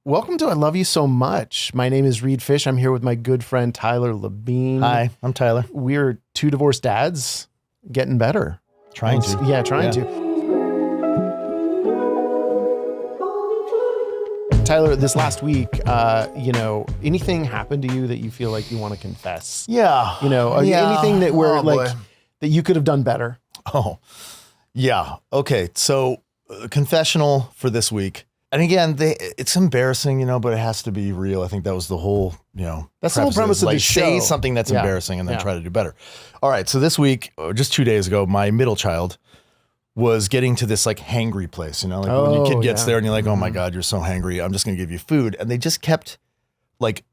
Welcome to I Love You So Much. My name is Reed Fish. I'm here with my good friend Tyler Labine. Hi, I'm Tyler. We're two divorced dads getting better. Trying to. Yeah, trying to. Tyler, this last week, anything happened to you that you feel like you want to confess? Yeah. Anything that that you could have done better? Oh, yeah. Okay. So confessional for this week. And again, it's embarrassing, but it has to be real. I think that was the whole, that's the whole premise of the show. Say something that's embarrassing and then try to do better. All right. So this week, just 2 days ago, my middle child was getting to this like hangry place, when your kid gets there and you're like, oh my God, you're so hangry. I'm just going to give you food. And they just kept like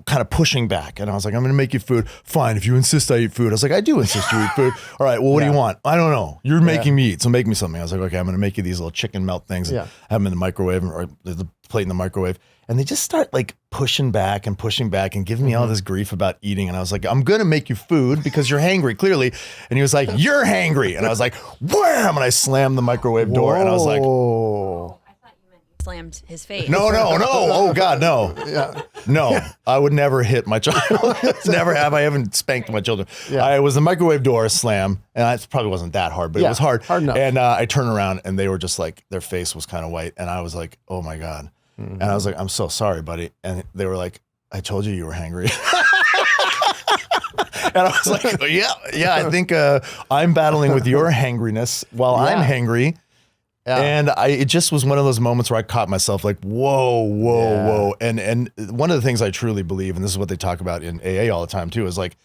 kind of pushing back. And I was like, I'm going to make you food. Fine. If you insist I eat food. I was like, I do insist you eat food. All right. Well, what do you want? I don't know. You're making me eat. So make me something. I was like, okay, I'm going to make you these little chicken melt things and have them in the microwave or the plate in the microwave. And they just start like pushing back and giving me all this grief about eating. And I was like, I'm going to make you food because you're hangry, clearly. And he was like, you're hangry. And I was like, wham! And I slammed the microwave door. And I was like, slammed his face. No. Oh God, no. No, I would never hit my child. Never have. I haven't spanked my children. I was the microwave door slam, and it probably wasn't that hard, but it was hard. Hard enough. And I turned around and they were just like, their face was kind of white. And I was like, oh my God. And I was like, I'm so sorry, buddy. And they were like, I told you were hangry. And I was like, yeah, I think I'm battling with your hangriness while I'm hangry. Yeah. And it just was one of those moments where I caught myself like, whoa. And one of the things I truly believe, and this is what they talk about in AA all the time too, is like,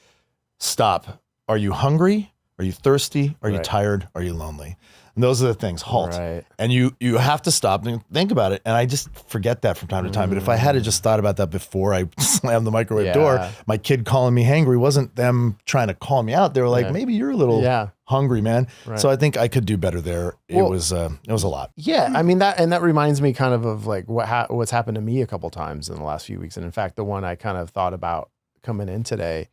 stop. Are you hungry? Are you thirsty? Are you tired? Are you lonely? And those are the things. Halt. Right. And you have to stop and think about it. And I just forget that from time to time. But if I had just thought about that before I slammed the microwave door, my kid calling me hangry wasn't them trying to call me out. They were like, maybe you're a little hungry, man. Right. So I think I could do better there. Well, it was a lot. Yeah. I mean, that reminds me kind of like what's happened to me a couple times in the last few weeks. And in fact, the one I kind of thought about coming in today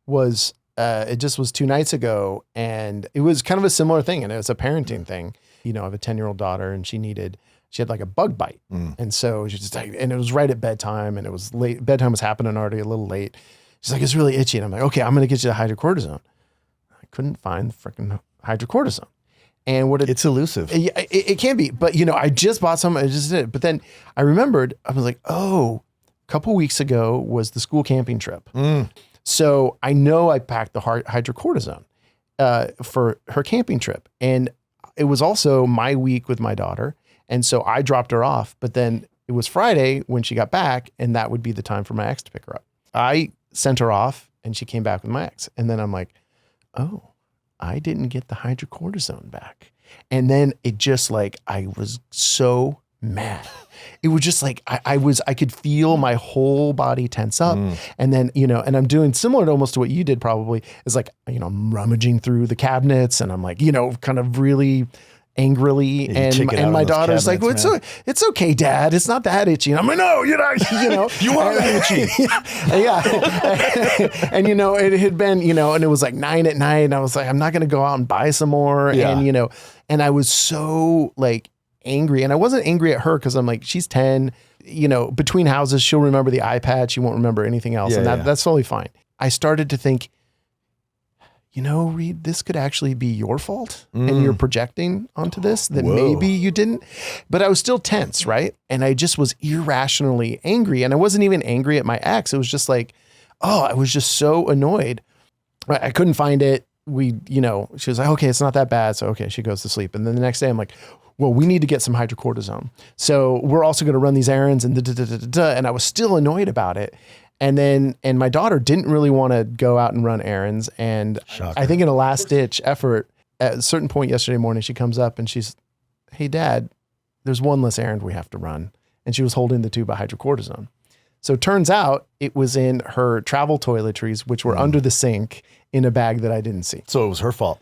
was, it just was 2 nights ago, and it was kind of a similar thing, and it was a parenting thing. I have a 10-year-old daughter, and she had like a bug bite. And so and it was right at bedtime, and it was late. Bedtime was happening already, a little late. She's like, it's really itchy. And I'm like, okay, I'm going to get you the hydrocortisone. I couldn't find the freaking hydrocortisone. And it's elusive. It can be, but I just bought some, I just did it. But then I remembered, I was like, a couple weeks ago was the school camping trip. So I know I packed the hydrocortisone for her camping trip. And it was also my week with my daughter. And so I dropped her off. But then it was Friday when she got back, and that would be the time for my ex to pick her up. I sent her off, and she came back with my ex. And then I'm like, oh, I didn't get the hydrocortisone back. And then it just like, I was so mad. It was just like, I could feel my whole body tense up. And then, and I'm doing similar to almost to what you did probably, is like, I'm rummaging through the cabinets, and I'm like, kind of really angrily. And my daughter's like, well, it's okay, Dad. It's not that itchy. And I'm like, no, you're not, you are itchy. And, it had been, and it was like 9 at night, and I was like, I'm not going to go out and buy some more. And, and I was so like, angry. And I wasn't angry at her because I'm like, she's 10, between houses, she'll remember the iPad. She won't remember anything else. That's totally fine. I started to think, Reed, this could actually be your fault. And you're projecting onto this that maybe you didn't, but I was still tense. Right. And I just was irrationally angry. And I wasn't even angry at my ex. It was just like, I was just so annoyed. I couldn't find it. She was like, okay, it's not that bad. So, okay, she goes to sleep. And then the next day I'm like, well, we need to get some hydrocortisone. So we're also going to run these errands and and I was still annoyed about it. And my daughter didn't really want to go out and run errands. And I think in a last ditch effort, at a certain point yesterday morning, she comes up and she's, hey, Dad, there's one less errand we have to run. And she was holding the tube of hydrocortisone. So it turns out it was in her travel toiletries, which were under the sink in a bag that I didn't see. So it was her fault.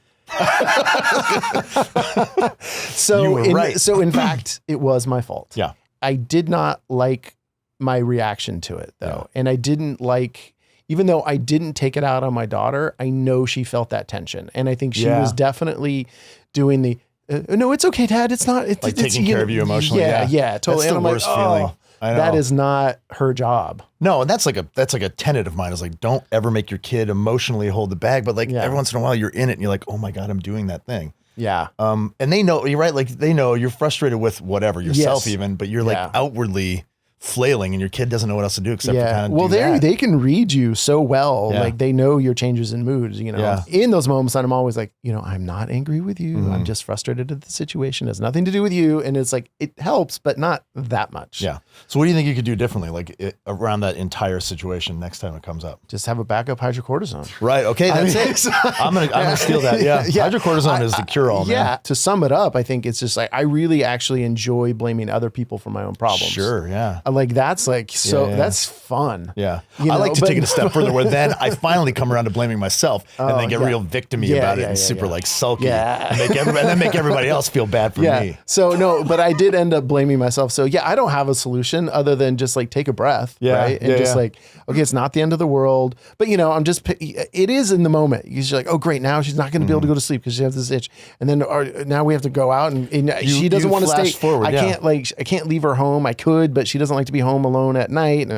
So in fact, it was my fault. Yeah. I did not like my reaction to it though. And I didn't like, even though I didn't take it out on my daughter, I know she felt that tension. And I think she was definitely doing no, it's okay, Dad. It's not. It's taking care of you emotionally. Yeah, totally. That's the worst feeling. that is not her job. No, and that's like a tenet of mine is like, don't ever make your kid emotionally hold the bag. But like every once in a while you're in it and you're like, oh my God, I'm doing that thing. Yeah. And they know, you're right. Like they know you're frustrated with whatever yourself even, but you're like outwardly flailing and your kid doesn't know what else to do except for kind of they can read you so well. Like they know your changes in moods, you know. In those moments I'm always like, you know, I'm not angry with you. I'm just frustrated at the situation. It has nothing to do with you. And it's like, it helps, but not that much. Yeah. So what do you think you could do differently? Like around that entire situation next time it comes up? Just have a backup hydrocortisone. Right. Okay. That's it. I'm going to steal that. Yeah. Hydrocortisone is the cure all, man. Yeah. To sum it up, I think it's just like, I really actually enjoy blaming other people for my own problems. Sure. Yeah. Like that's like, that's fun. Yeah. I like to take it a step further where then I finally come around to blaming myself and then get real victim-y about it and super like sulky and then make everybody else feel bad for me. So no, but I did end up blaming myself. So I don't have a solution other than just like take a breath, right? And just like, okay, it's not the end of the world, but you know, it is in the moment. You're like, oh great, now she's not going to be able to go to sleep because she has this itch. And then now we have to go out and she doesn't want to stay. Forward, I can't leave her home. I could, but she doesn't like to be home alone at night.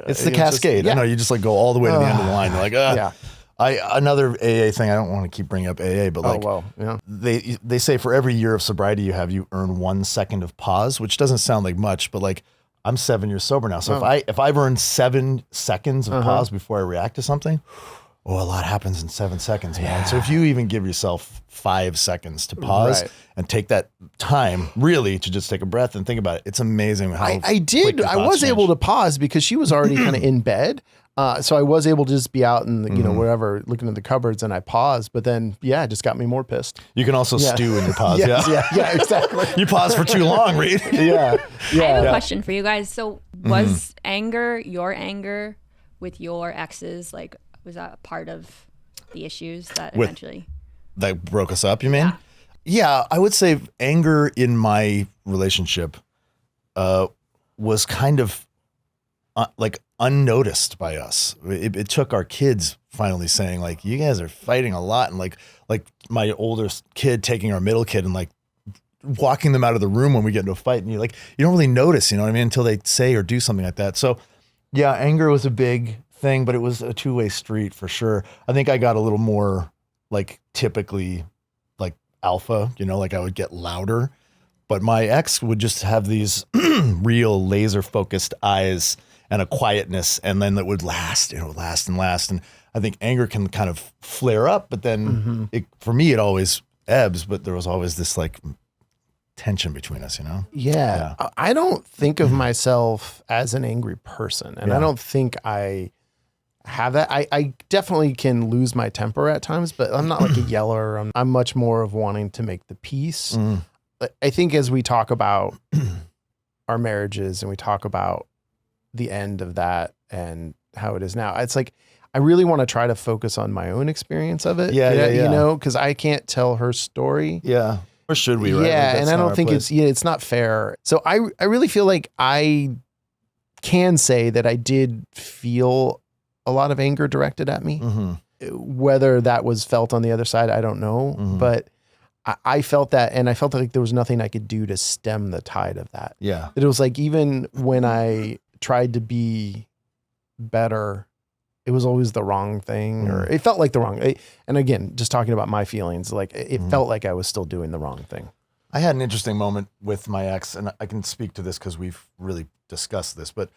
It's the cascade. I know you just like go all the way to the end of the line. You're like, another AA thing. I don't want to keep bringing up AA, but like, they say for every year of sobriety you have, you earn 1 second of pause, which doesn't sound like much, but like I'm 7 years sober now. So if I've earned 7 seconds of pause before I react to something, a lot happens in 7 seconds, man. So if you even give yourself 5 seconds to pause and take that time really to just take a breath and think about it, it's amazing how I was able to pause because she was already kind of in bed. So I was able to just be out in the, you know, wherever, looking at the cupboards, and I paused, but then, it just got me more pissed. You can also stew in your pause. Yeah, exactly. You pause for too long, Reed. I have a question for you guys. So was your anger with your exes, like, was that a part of the issues that eventually that broke us up, you mean? Yeah, I would say anger in my relationship was kind of like unnoticed by us. It took our kids finally saying like, you guys are fighting a lot. And like my oldest kid taking our middle kid and like walking them out of the room when we get into a fight. And you don't really notice, you know what I mean? Until they say or do something like that. So yeah, anger was a big thing, but it was a two-way street for sure. I think I got a little more like typically like alpha, you know, like I would get louder, but my ex would just have these real laser focused eyes and a quietness, and then it would last, last and last. And I think anger can kind of flare up, but then for me, it always ebbs, but there was always this like tension between us, you know? Yeah. I don't think of myself as an angry person, and I don't think I have that. I definitely can lose my temper at times, but I'm not like a yeller. I'm much more of wanting to make the peace. I think as we talk about our marriages and we talk about the end of that and how it is now, it's like, I really want to try to focus on my own experience of it. You know, because I can't tell her story. Yeah. Or should we, right? Yeah. And I don't think it's not fair. So I really feel like I can say that I did feel a lot of anger directed at me. Whether that was felt on the other side, I don't know. But I felt that, and I felt like there was nothing I could do to stem the tide of that. Yeah. It was like, even when I tried to be better, it was always the wrong thing, or it felt like the wrong. And again, just talking about my feelings, like it felt like I was still doing the wrong thing. I had an interesting moment with my ex, and I can speak to this because we've really discussed this, but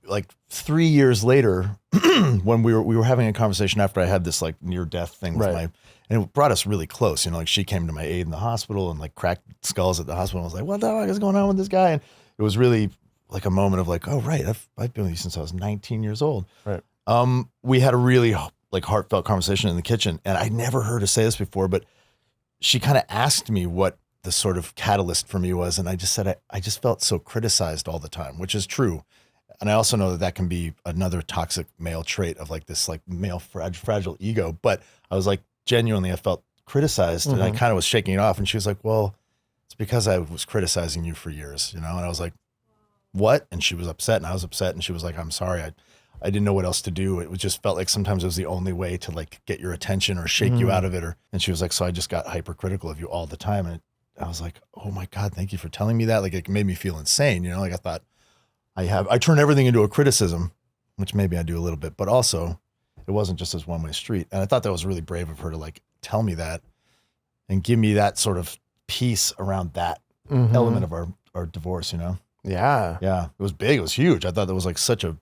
like 3 years later, when we were having a conversation after I had this like near death thing with and it brought us really close, you know, like she came to my aid in the hospital and like cracked skulls at the hospital. I was like, what the fuck is going on with this guy? And it was really like a moment of like, oh, right. I've been with you since I was 19 years old. Right. We had a really like heartfelt conversation in the kitchen, and I never heard her say this before, but she kind of asked me what the sort of catalyst for me was. And I just said, I just felt so criticized all the time, which is true. And I also know that can be another toxic male trait of like this like male fragile ego. But I was like, genuinely, I felt criticized and I kind of was shaking it off. And she was like, well, it's because I was criticizing you for years, you know? And I was like, what? And she was upset and I was upset. And she was like, I'm sorry. I didn't know what else to do. It just felt like sometimes it was the only way to like get your attention or shake you out of it. And she was like, so I just got hypercritical of you all the time. And I was like, oh my God, thank you for telling me that. Like it made me feel insane. You know, like I thought, I turn everything into a criticism, which maybe I do a little bit, but also it wasn't just this one-way street. And I thought that was really brave of her to like tell me that and give me that sort of peace around that element of our divorce, you know? Yeah. Yeah. It was big. It was huge. I thought that was like such a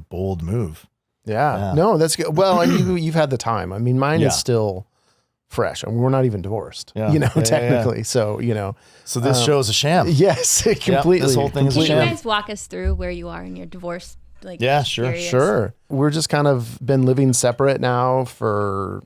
bold move. Yeah. No, that's good. Well, and you've had the time. I mean, mine is still fresh. I mean, we're not even divorced, technically. So, So this show is a sham. Yes, completely. This whole thing is a Can sham. you guys walk us through where you are in your divorce? Like, yeah, sure. periods? Sure. We're just kind of been living separate now for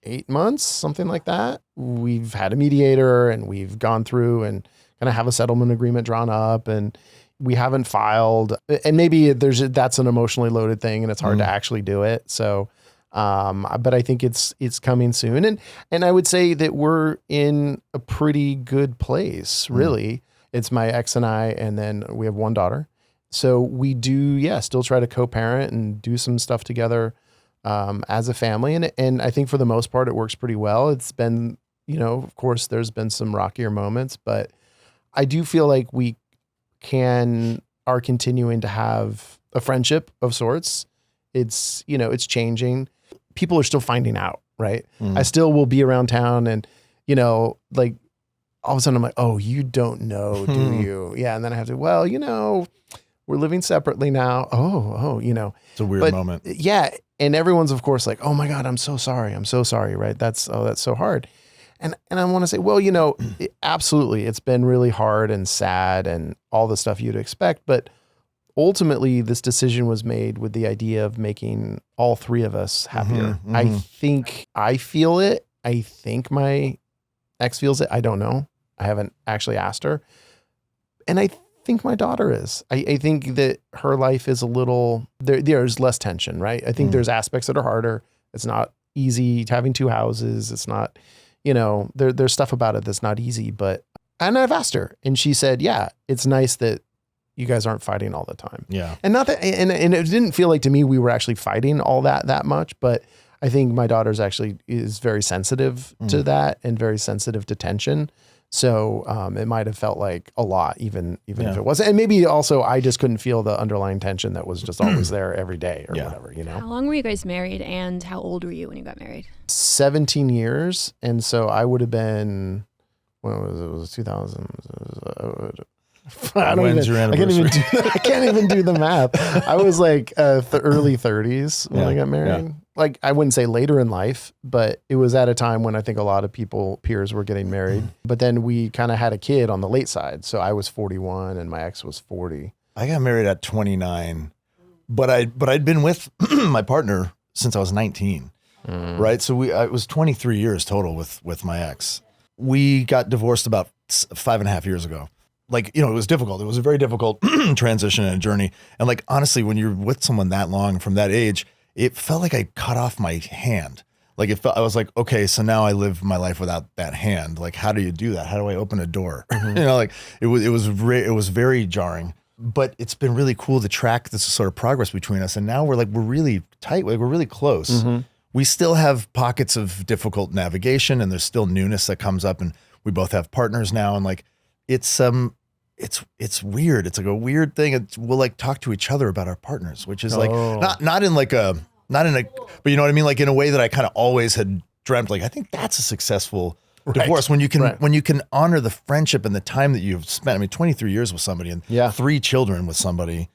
8 months, something like that. We've had a mediator and we've gone through and kind of have a settlement agreement drawn up, and we haven't filed. And maybe that's an emotionally loaded thing and it's hard to actually do it. So, but I think it's coming soon. And I would say that we're in a pretty good place, really. It's my ex and I, and then we have one daughter. So we do, still try to co-parent and do some stuff together as a family. And I think for the most part, it works pretty well. It's been, of course, there's been some rockier moments, but I do feel like we are continuing to have a friendship of sorts. It's, it's changing. People are still finding out, right? I still will be around town and, like all of a sudden I'm like, oh, you don't know, do you? Yeah. And then I have to, well, we're living separately now. Oh, It's a weird moment. Yeah. And everyone's of course like, oh my God, I'm so sorry. I'm so sorry. Right. That's so hard. And I want to say, well, absolutely. It's been really hard and sad and all the stuff you'd expect. But ultimately this decision was made with the idea of making all three of us happier. I think I feel it. I think my ex feels it. I don't know. I haven't actually asked her. And I think my daughter is. I think that her life is a little, there's less tension, right? I think there's aspects that are harder. It's not easy having two houses. It's not, there's stuff about it that's not easy, and I've asked her and she said, yeah, it's nice that you guys aren't fighting all the time. Yeah. And not that, and it didn't feel like to me, we were actually fighting all that much, but I think my daughter's actually is very sensitive to that and very sensitive to tension. So it might have felt like a lot, even if it wasn't. And maybe also I just couldn't feel the underlying tension that was just always there every day or whatever, How long were you guys married and how old were you when you got married? 17 years. And so I would have been, when was it? It was 2000. When's your anniversary? I can't even do the math. I was like the early 30s when I got married. Yeah. Like I wouldn't say later in life, but it was at a time when I think a lot of peers were getting married. But then we kind of had a kid on the late side. So I was 41 and my ex was 40. I got married at 29, but I'd been with my partner since I was 19, right? So it was 23 years total with my ex. We got divorced about 5.5 years ago. Like, it was difficult. It was a very difficult transition and journey. And like, honestly, when you're with someone that long from that age, it felt like I cut off my hand. Like I was like, okay, so now I live my life without that hand. Like, how do you do that? How do I open a door? Like it was very jarring, but it's been really cool to track this sort of progress between us. And now we're really tight. Like we're really close. We still have pockets of difficult navigation and there's still newness that comes up, and we both have partners now. And like, it's weird. It's like a weird thing. We'll like talk to each other about our partners, which is like not in but you know what I mean? Like in a way that I kind of always had dreamt. Like, I think that's a successful divorce when you can honor the friendship and the time that you've spent. I mean, 23 years with somebody and 3 children with somebody.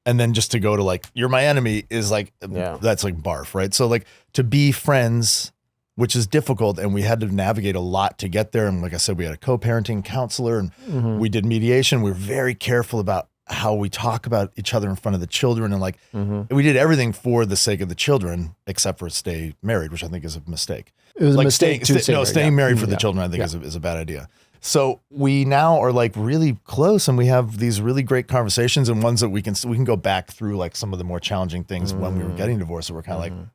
And then just to go to like, you're my enemy is like, that's like barf, right? So like to be friends, which is difficult, and we had to navigate a lot to get there. And like I said, we had a co-parenting counselor and we did mediation. We were very careful about how we talk about each other in front of the children. And like, we did everything for the sake of the children, except for stay married, which I think is a mistake. It was like a mistake staying married for the children, I think is a bad idea. So we now are like really close, and we have these really great conversations, and ones that we can go back through like some of the more challenging things when we were getting divorced. So we're kind of like,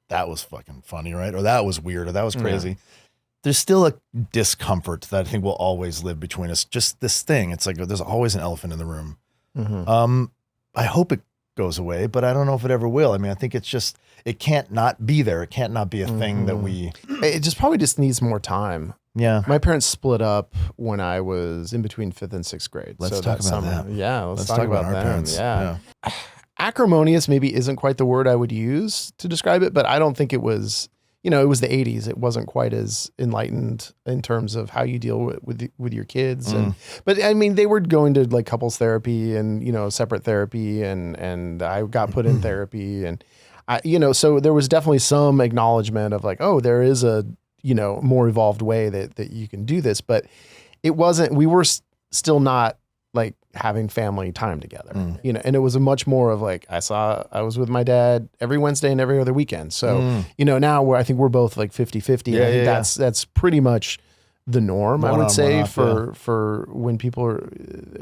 that was fucking funny, right? Or that was weird, or that was crazy. Yeah. There's still a discomfort that I think will always live between us. Just this thing. It's like there's always an elephant in the room. I hope it goes away, but I don't know if it ever will. I mean, I think it can't not be there. It can't not be a thing that we... It just probably just needs more time. Yeah. My parents split up when I was in between 5th and 6th grade. Let's talk about that. Yeah, let's talk about our them. parents. Yeah. Acrimonious maybe isn't quite the word I would use to describe it, but I don't think it was, it was the 80s. It wasn't quite as enlightened in terms of how you deal with your kids. But I mean, they were going to like couples therapy and, separate therapy and I got put in therapy and so there was definitely some acknowledgement of like, oh, there is a, more evolved way that you can do this, but it wasn't, we were still not like having family time together, and it was a much more of like, I was with my dad every Wednesday and every other weekend. So, now I think we're both like 50-50. I think that's pretty much the norm, I would say, for when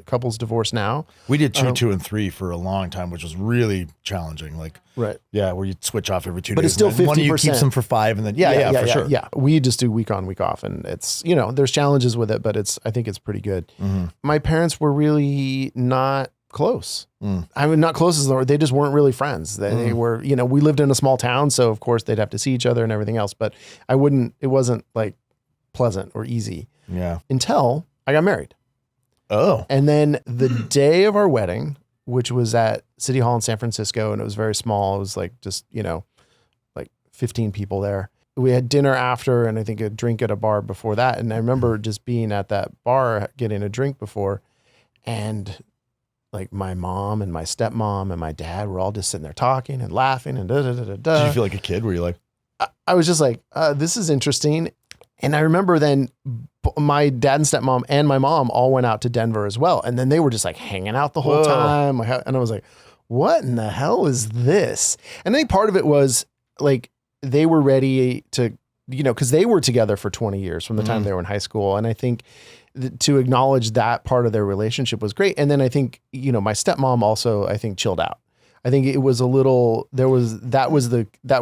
couples divorce now. We did 2, 2, and 3 for a long time, which was really challenging. Like, right. Yeah, where you switch off every 2 days. But it's still 50%. One of you keeps them for 5 and then, for sure. Yeah. We just do week on, week off. And it's, there's challenges with it, but I think it's pretty good. My parents were really not close. I mean, not close as they just weren't really friends. They were, we lived in a small town. So of course they'd have to see each other and everything else, but it wasn't like pleasant or easy. Yeah. Until I got married. Oh. And then the day of our wedding, which was at City Hall in San Francisco, and it was very small. It was like just, like 15 people there. We had dinner after and I think a drink at a bar before that. And I remember just being at that bar getting a drink before, and like my mom and my stepmom and my dad were all just sitting there talking and laughing and da-da-da-da-da. Did you feel like a kid? Were you like? I was just like, this is interesting. And I remember then my dad and stepmom and my mom all went out to Denver as well. And then they were just like hanging out the whole time. And I was like, what in the hell is this? And I think part of it was like, they were ready to, cause they were together for 20 years from the time they were in high school. And I think to acknowledge that part of their relationship was great. And then I think, my stepmom also, I think, chilled out. I think it was that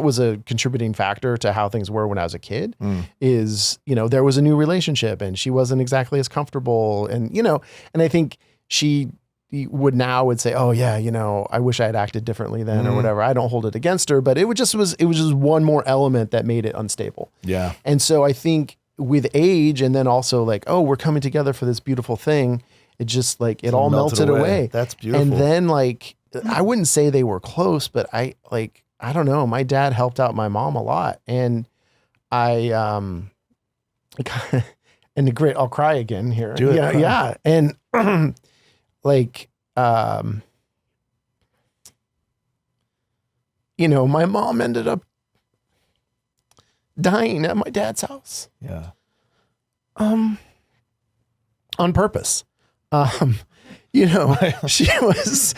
was a contributing factor to how things were when I was a kid is, there was a new relationship and she wasn't exactly as comfortable and, and I think she would say, oh yeah, I wish I had acted differently then or whatever. I don't hold it against her, but it was just one more element that made it unstable. Yeah. And so I think with age and then also like, oh, we're coming together for this beautiful thing. It just like, it all melted away. That's beautiful. And then like, I wouldn't say they were close, but I don't know. My dad helped out my mom a lot. And and great, I'll cry again here. Do it. Yeah. And like, my mom ended up dying at my dad's house. Yeah. On purpose. She was,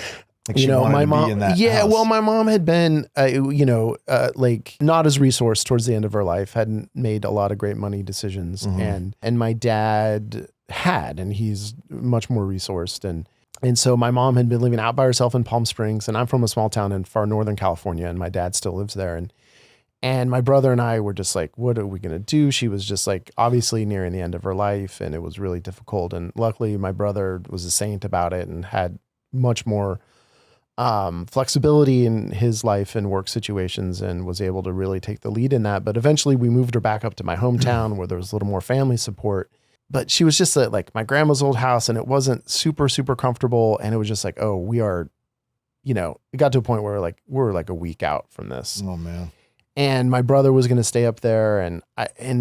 like my mom, be in that house. Well, my mom had been, like not as resourced towards the end of her life, hadn't made a lot of great money decisions. And my dad had, and he's much more resourced. And so my mom had been living out by herself in Palm Springs, and I'm from a small town in far Northern California, and my dad still lives there. And my brother and I were just like, what are we going to do? She was just like, obviously nearing the end of her life, and it was really difficult. And luckily my brother was a saint about it and had much more flexibility in his life and work situations and was able to really take the lead in that. But eventually we moved her back up to my hometown where there was a little more family support. But she was just at like my grandma's old house, and it wasn't super, super comfortable. And it was just like, oh, we are, it got to a point where we're like a week out from this. Oh man. And my brother was going to stay up there, and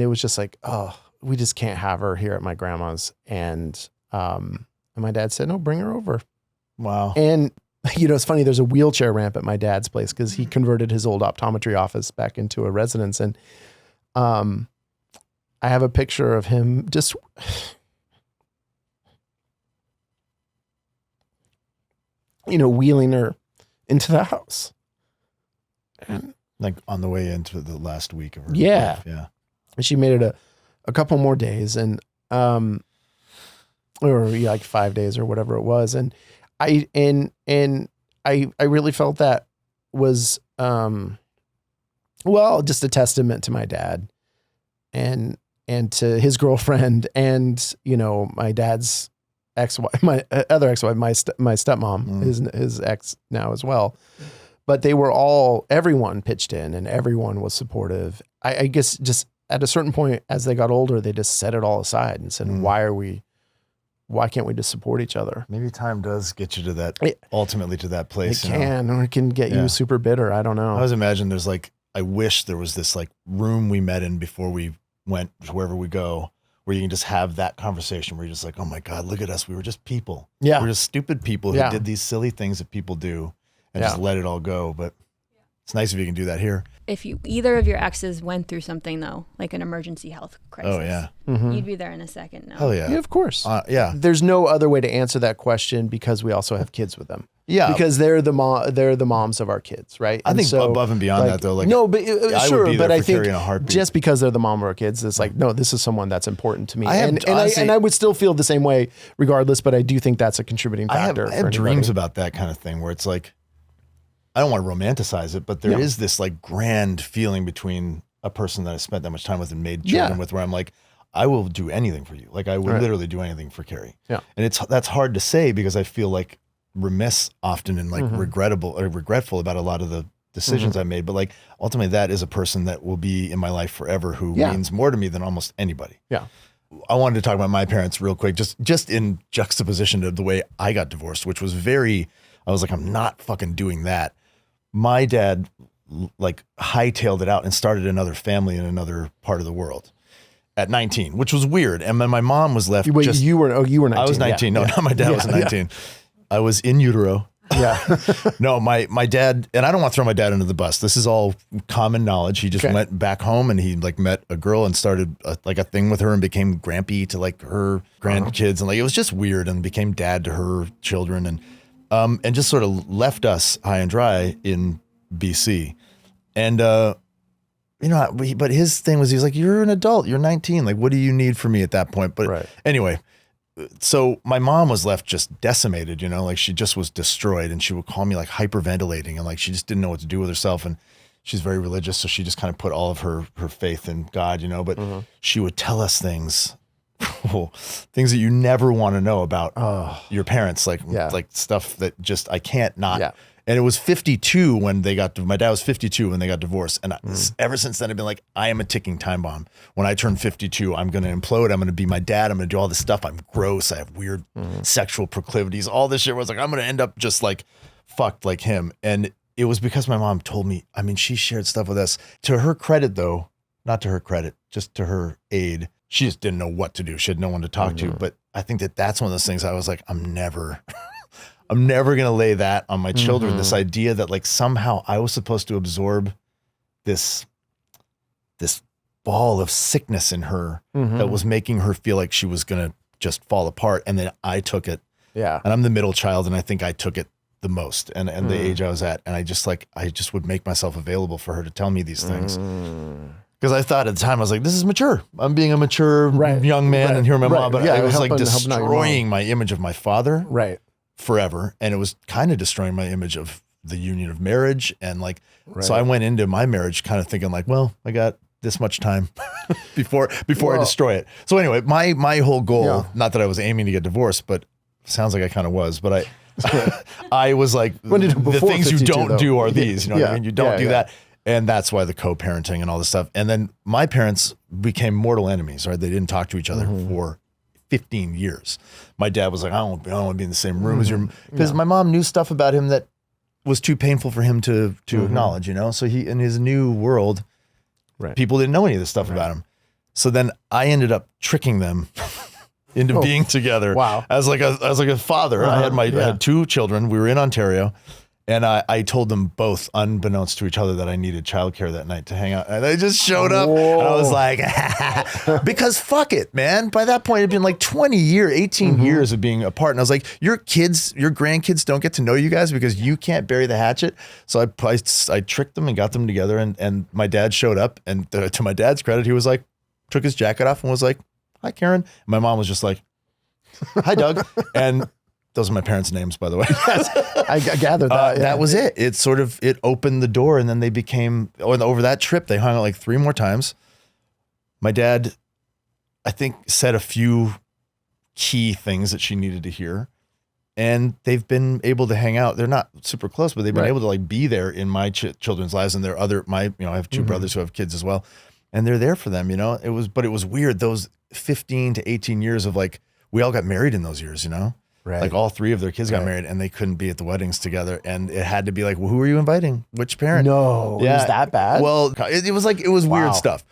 it was just like, oh, we just can't have her here at my grandma's. And my dad said, no, bring her over. Wow. And it's funny, there's a wheelchair ramp at my dad's place because he converted his old optometry office back into a residence. And I have a picture of him just wheeling her into the house. And like on the way into the last week of her life. Yeah. And she made it a couple more days, and like 5 days or whatever it was. And I really felt that was just a testament to my dad and to his girlfriend and my dad's ex-wife, my other ex-wife, my stepmom, his ex now as well. But they were everyone pitched in and everyone was supportive. I guess just at a certain point, as they got older, they just set it all aside and said, why can't we just support each other? Maybe time does get you to that, ultimately to that place. It can, or it can get you super bitter. I don't know. I always imagine there's like, I wish there was this like room we met in before we went to wherever we go, where you can just have that conversation where you're just like, oh my God, look at us. We were just people. Yeah. We were just stupid people who did these silly things that people do and just let it all go. But it's nice if you can do that here. If either of your exes went through something though, like an emergency health crisis, oh yeah, you'd be there in a second. No? Hell yeah. Yeah, of course. Yeah. There's no other way to answer that question because we also have kids with them. Yeah. Because they're the moms of our kids, right? I think above and beyond that though, like no, but I sure, would be but there I for think Carrie in a heartbeat. just because they're the mom of our kids, it's like, no, this is someone that's important to me. Honestly, I would still feel the same way regardless, but I do think that's a contributing factor. I have dreams about that kind of thing where it's like, I don't want to romanticize it, but there is this like grand feeling between a person that I spent that much time with and made children with, where I'm like, I will do anything for you. Like I would literally do anything for Carrie. Yeah. And that's hard to say because I feel like remiss often and like regretful about a lot of the decisions I made. But like ultimately that is a person that will be in my life forever who means more to me than almost anybody. Yeah. I wanted to talk about my parents real quick, just in juxtaposition to the way I got divorced, which was I was like, I'm not fucking doing that. My dad like hightailed it out and started another family in another part of the world at 19, which was weird. And then my mom was left. Wait, you were 19. I was 19. No, not my dad was 19. I was in utero. Yeah. No, my dad, and I don't want to throw my dad under the bus. This is all common knowledge. He just went back home and he like met a girl and started like a thing with her and became grampy to like her grandkids. And like, it was just weird and became dad to her children. And just sort of left us high and dry in BC. And, but his thing was, he was like, you're an adult, you're 19. Like, what do you need from me at that point? But anyway, so my mom was left just decimated, like she just was destroyed and she would call me like hyperventilating and like, she just didn't know what to do with herself. And she's very religious. So she just kind of put all of her faith in God, but she would tell us things that you never want to know about your parents, like stuff that just I can't not. Yeah. And it was 52 when my dad was 52 when they got divorced. And ever since then, I've been like, I am a ticking time bomb. When I turn 52, I'm going to implode. I'm going to be my dad. I'm going to do all this stuff. I'm gross. I have weird sexual proclivities. All this shit was like, I'm going to end up just like fucked like him. And it was because my mom told me, I mean, she shared stuff with us. To her credit, though, not to her credit, just to her aid, she just didn't know what to do. She had no one to talk to. But I think that's one of those things I was like, I'm never going to lay that on my children. This idea that like somehow I was supposed to absorb this ball of sickness in her that was making her feel like she was going to just fall apart. And then I took it. Yeah. And I'm the middle child. And I think I took it the most and the age I was at. And I just would make myself available for her to tell me these things. Because I thought at the time, I was like, this is mature. I'm being a mature young man and here my mom. But I was like destroying my image of my father forever. And it was kind of destroying my image of the union of marriage. And like, so I went into my marriage kind of thinking like, well, I got this much time before I destroy it. So anyway, my whole goal, not that I was aiming to get divorced, but sounds like I kind of was, but I was like, the things you don't do are these, you know what I mean? You don't do that. And that's why the co-parenting and all this stuff. And then my parents became mortal enemies, right? They didn't talk to each other for 15 years. My dad was like, I don't want to be in the same room as your, because my mom knew stuff about him that was too painful for him to acknowledge, So he, in his new world, people didn't know any of this stuff about him. So then I ended up tricking them into being together as like a father. I had two children. We were in Ontario. And I told them both, unbeknownst to each other, that I needed childcare that night to hang out. And they just showed up. And I was like, because fuck it, man. By that point, it'd been like 18 years of being apart. And I was like, your grandkids don't get to know you guys because you can't bury the hatchet. So I tricked them and got them together. And my dad showed up. And to my dad's credit, he was like, took his jacket off and was like, hi, Karen. And my mom was just like, hi, Doug. And those are my parents' names, by the way. I gathered that. That was it. It opened the door, and then they became, over that trip, they hung out like 3 more times. My dad, I think, said a few key things that she needed to hear, and they've been able to hang out. They're not super close, but they've been able to like be there in my children's lives, and I have 2 brothers who have kids as well. and they're there for them, you know. But it was weird. Those 15 to 18 years of like, we all got married in those years, you know. Right. Like all 3 of their kids got married, and they couldn't be at the weddings together, and it had to be like, well, who are you inviting? Which parent? No, it was that bad. Well, it was weird stuff,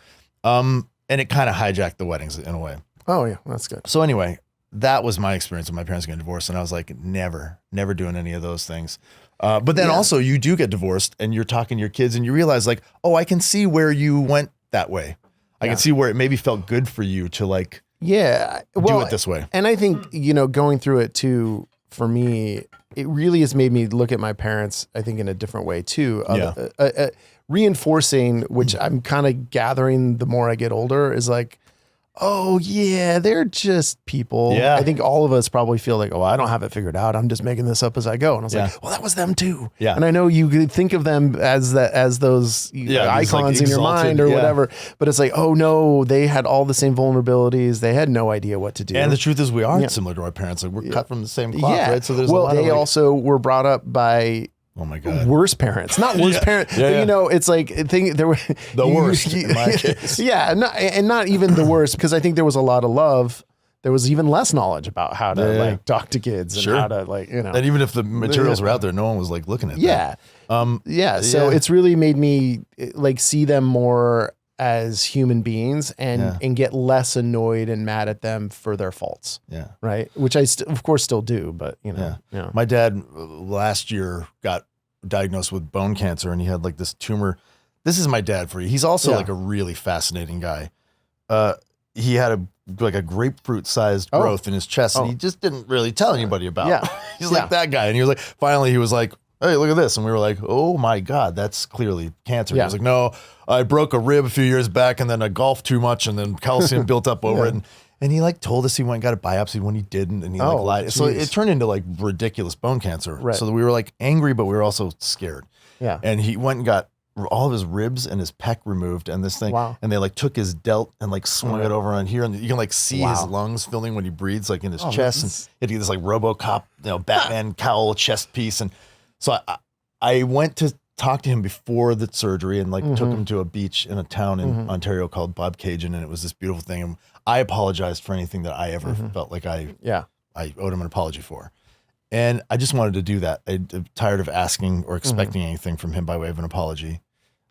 and it kind of hijacked the weddings in a way. Oh yeah, that's good. So anyway, that was my experience with my parents getting divorced, and I was like, never doing any of those things. But then also, you do get divorced, and you're talking to your kids, and you realize like, oh, I can see where you went that way. I can see where it maybe felt good for you to like. Yeah, do it this way. And I think, you know, going through it too, for me, it really has made me look at my parents, I think, in a different way too. Reinforcing, which I'm kind of gathering the more I get older, is like, oh yeah, they're just people. Yeah. I think all of us probably feel like, oh, I don't have it figured out. I'm just making this up as I go. And I was like, well, that was them too. Yeah. And I know you could think of them as those icons like in your mind or whatever, but it's like, oh no, they had all the same vulnerabilities. They had no idea what to do. And the truth is, we are similar to our parents. Like we're cut from the same cloth, right? So there's they also were brought up by. Oh my God. Worse parents, not worse parents, but you know, it's like there were the worst in my case. Yeah, not even the worst, because I think there was a lot of love. There was even less knowledge about how to like talk to kids and how to like, you know. And even if the materials were out there, no one was like looking at them. So it's really made me like see them more as human beings and get less annoyed and mad at them for their faults. Yeah. Right. Which I of course still do, but you know. Yeah. My dad last year got diagnosed with bone cancer, and he had like this tumor. This is my dad for you. He's also like a really fascinating guy. He had a grapefruit sized growth in his chest, and he just didn't really tell anybody about. Yeah. He's like that guy. And he was like, finally he was like, hey, look at this. And we were like, oh my God, that's clearly cancer. He was like, no, I broke a rib a few years back, and then I golfed too much, and then calcium built up over it. And he like told us he went and got a biopsy when he didn't, and he like lied. Geez. So it turned into like ridiculous bone cancer. Right. So we were like angry, but we were also scared. Yeah. And he went and got all of his ribs and his pec removed, and this thing, and they like took his delt and like swung it over on here, and you can like see his lungs filling when he breathes, like in his chest. And he had to get this like RoboCop, Batman cowl chest piece. And so I went to talk to him before the surgery, and like took him to a beach in a town in Ontario called Bobcaygeon, and it was this beautiful thing. And I apologized for anything that I ever felt like I owed him an apology for. And I just wanted to do that. I'm tired of asking or expecting anything from him by way of an apology.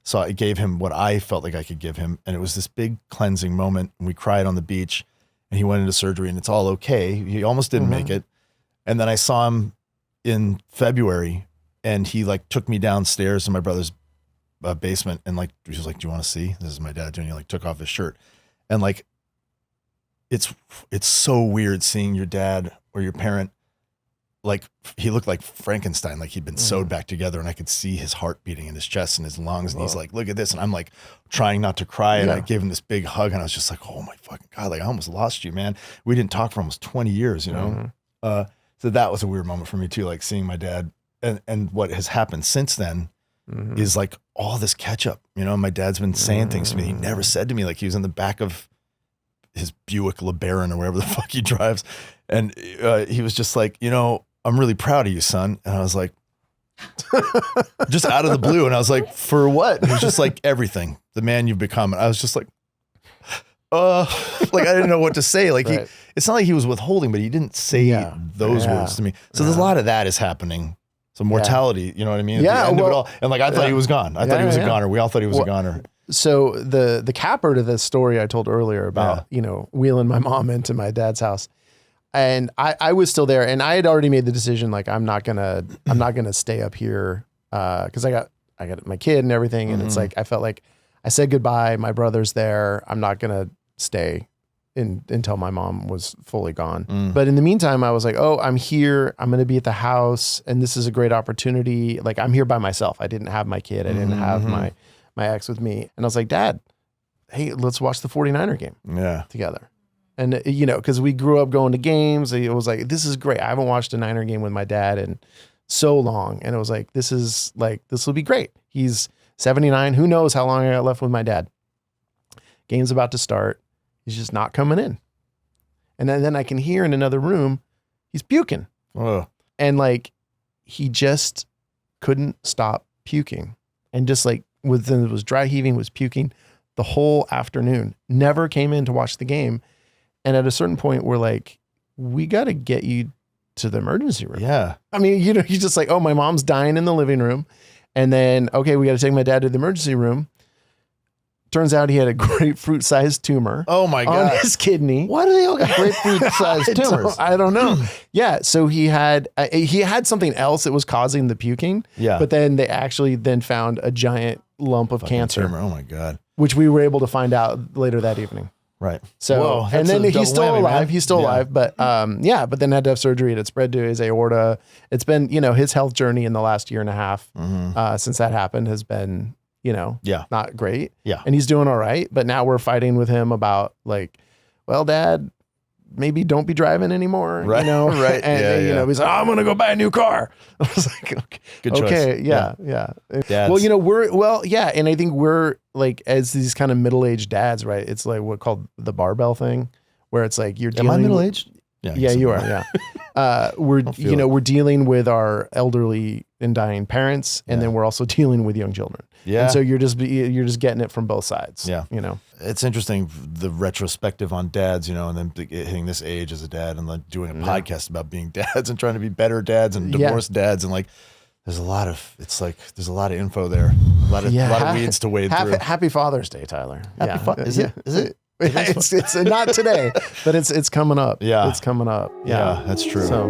So I gave him what I felt like I could give him. And it was this big cleansing moment. And we cried on the beach, and he went into surgery, and it's all okay. He almost didn't make it. And then I saw him in February, and he like took me downstairs in my brother's basement, and like, he was like, do you want to see? This is my dad doing. He like took off his shirt, and like, it's so weird seeing your dad or your parent. Like he looked like Frankenstein, like he'd been sewed back together, and I could see his heart beating in his chest and his lungs. And he's like, look at this. And I'm like trying not to cry. And I gave him this big hug, and I was just like, oh my fucking God, like I almost lost you, man. We didn't talk for almost 20 years, you know? So that was a weird moment for me too, like seeing my dad, and what has happened since then is like all this catch up, you know. My dad's been saying things to me he never said to me. Like he was in the back of his Buick LeBaron or wherever the fuck he drives. And he was just like, you know, I'm really proud of you, son. And I was like, just out of the blue. And I was like, for what? He was just like, everything, the man you've become. And I was just like, like I didn't know what to say. Like it's not like he was withholding, but he didn't say those words to me. So there's a lot of that is happening. So mortality, you know what I mean? At the end of it all. And like, I thought he was gone. I thought he was a goner. We all thought he was a goner. So the capper to this story I told earlier about, you know, wheeling my mom into my dad's house, and I was still there, and I had already made the decision, like, I'm not gonna stay up here. Cause I got my kid and everything. And it's like, I felt like I said goodbye. My brother's there. I'm not gonna stay until my mom was fully gone. But in the meantime, I was like, oh, I'm here. I'm going to be at the house, and this is a great opportunity. Like, I'm here by myself. I didn't have my kid. I didn't have my ex with me. And I was like, Dad, hey, let's watch the 49er game together. And, you know, because we grew up going to games. It was like, this is great. I haven't watched a Niner game with my dad in so long. And it was like, this will be great. He's 79. Who knows how long I got left with my dad? Game's about to start. He's just not coming in. And then I can hear in another room, he's puking. And like, he just couldn't stop puking. And just like, was dry heaving, was puking. the whole afternoon, never came in to watch the game. And at a certain point, we're like, we got to get you to the emergency room. Yeah. I mean, you know, he's just like, oh, my mom's dying in the living room. And then, okay, we got to take my dad to the emergency room. Turns out he had a grapefruit-sized tumor. Oh my God. On his kidney. Why do they all get grapefruit-sized tumors? I don't know. Yeah, so he had something else that was causing the puking. Yeah. But then they actually then found a giant lump of cancer. Tumor. Oh my God. Which we were able to find out later that evening. Right. So, whoa, and then he's still whammy, alive. man. He's still alive, but but then had to have surgery and it spread to his aorta. It's been, you know, his health journey in the last year and a half since that happened has been, you know, not great. Yeah. And he's doing all right. But now we're fighting with him about like, well, Dad, maybe don't be driving anymore. Right. You know? Right. And, you know, he's like, I'm going to go buy a new car. I was like, okay. Good choice. Okay. Yeah. Well, you know, and I think we're like, as these kind of middle-aged dads, right? It's like what called the barbell thing, where it's like you're dealing. Am I middle-aged? Yeah, you are. Yeah. We're dealing with our elderly and dying parents, and then we're also dealing with young children. Yeah. And so you're just getting it from both sides. Yeah. You know, it's interesting, the retrospective on dads, you know, and then hitting this age as a dad and like doing a podcast about being dads and trying to be better dads and divorced dads. And like, there's a lot of info there, a lot of weeds to wade through. Happy Father's Day, Tyler. Is it? It's not today, but it's coming up. Yeah. It's coming up. Yeah, that's true. So,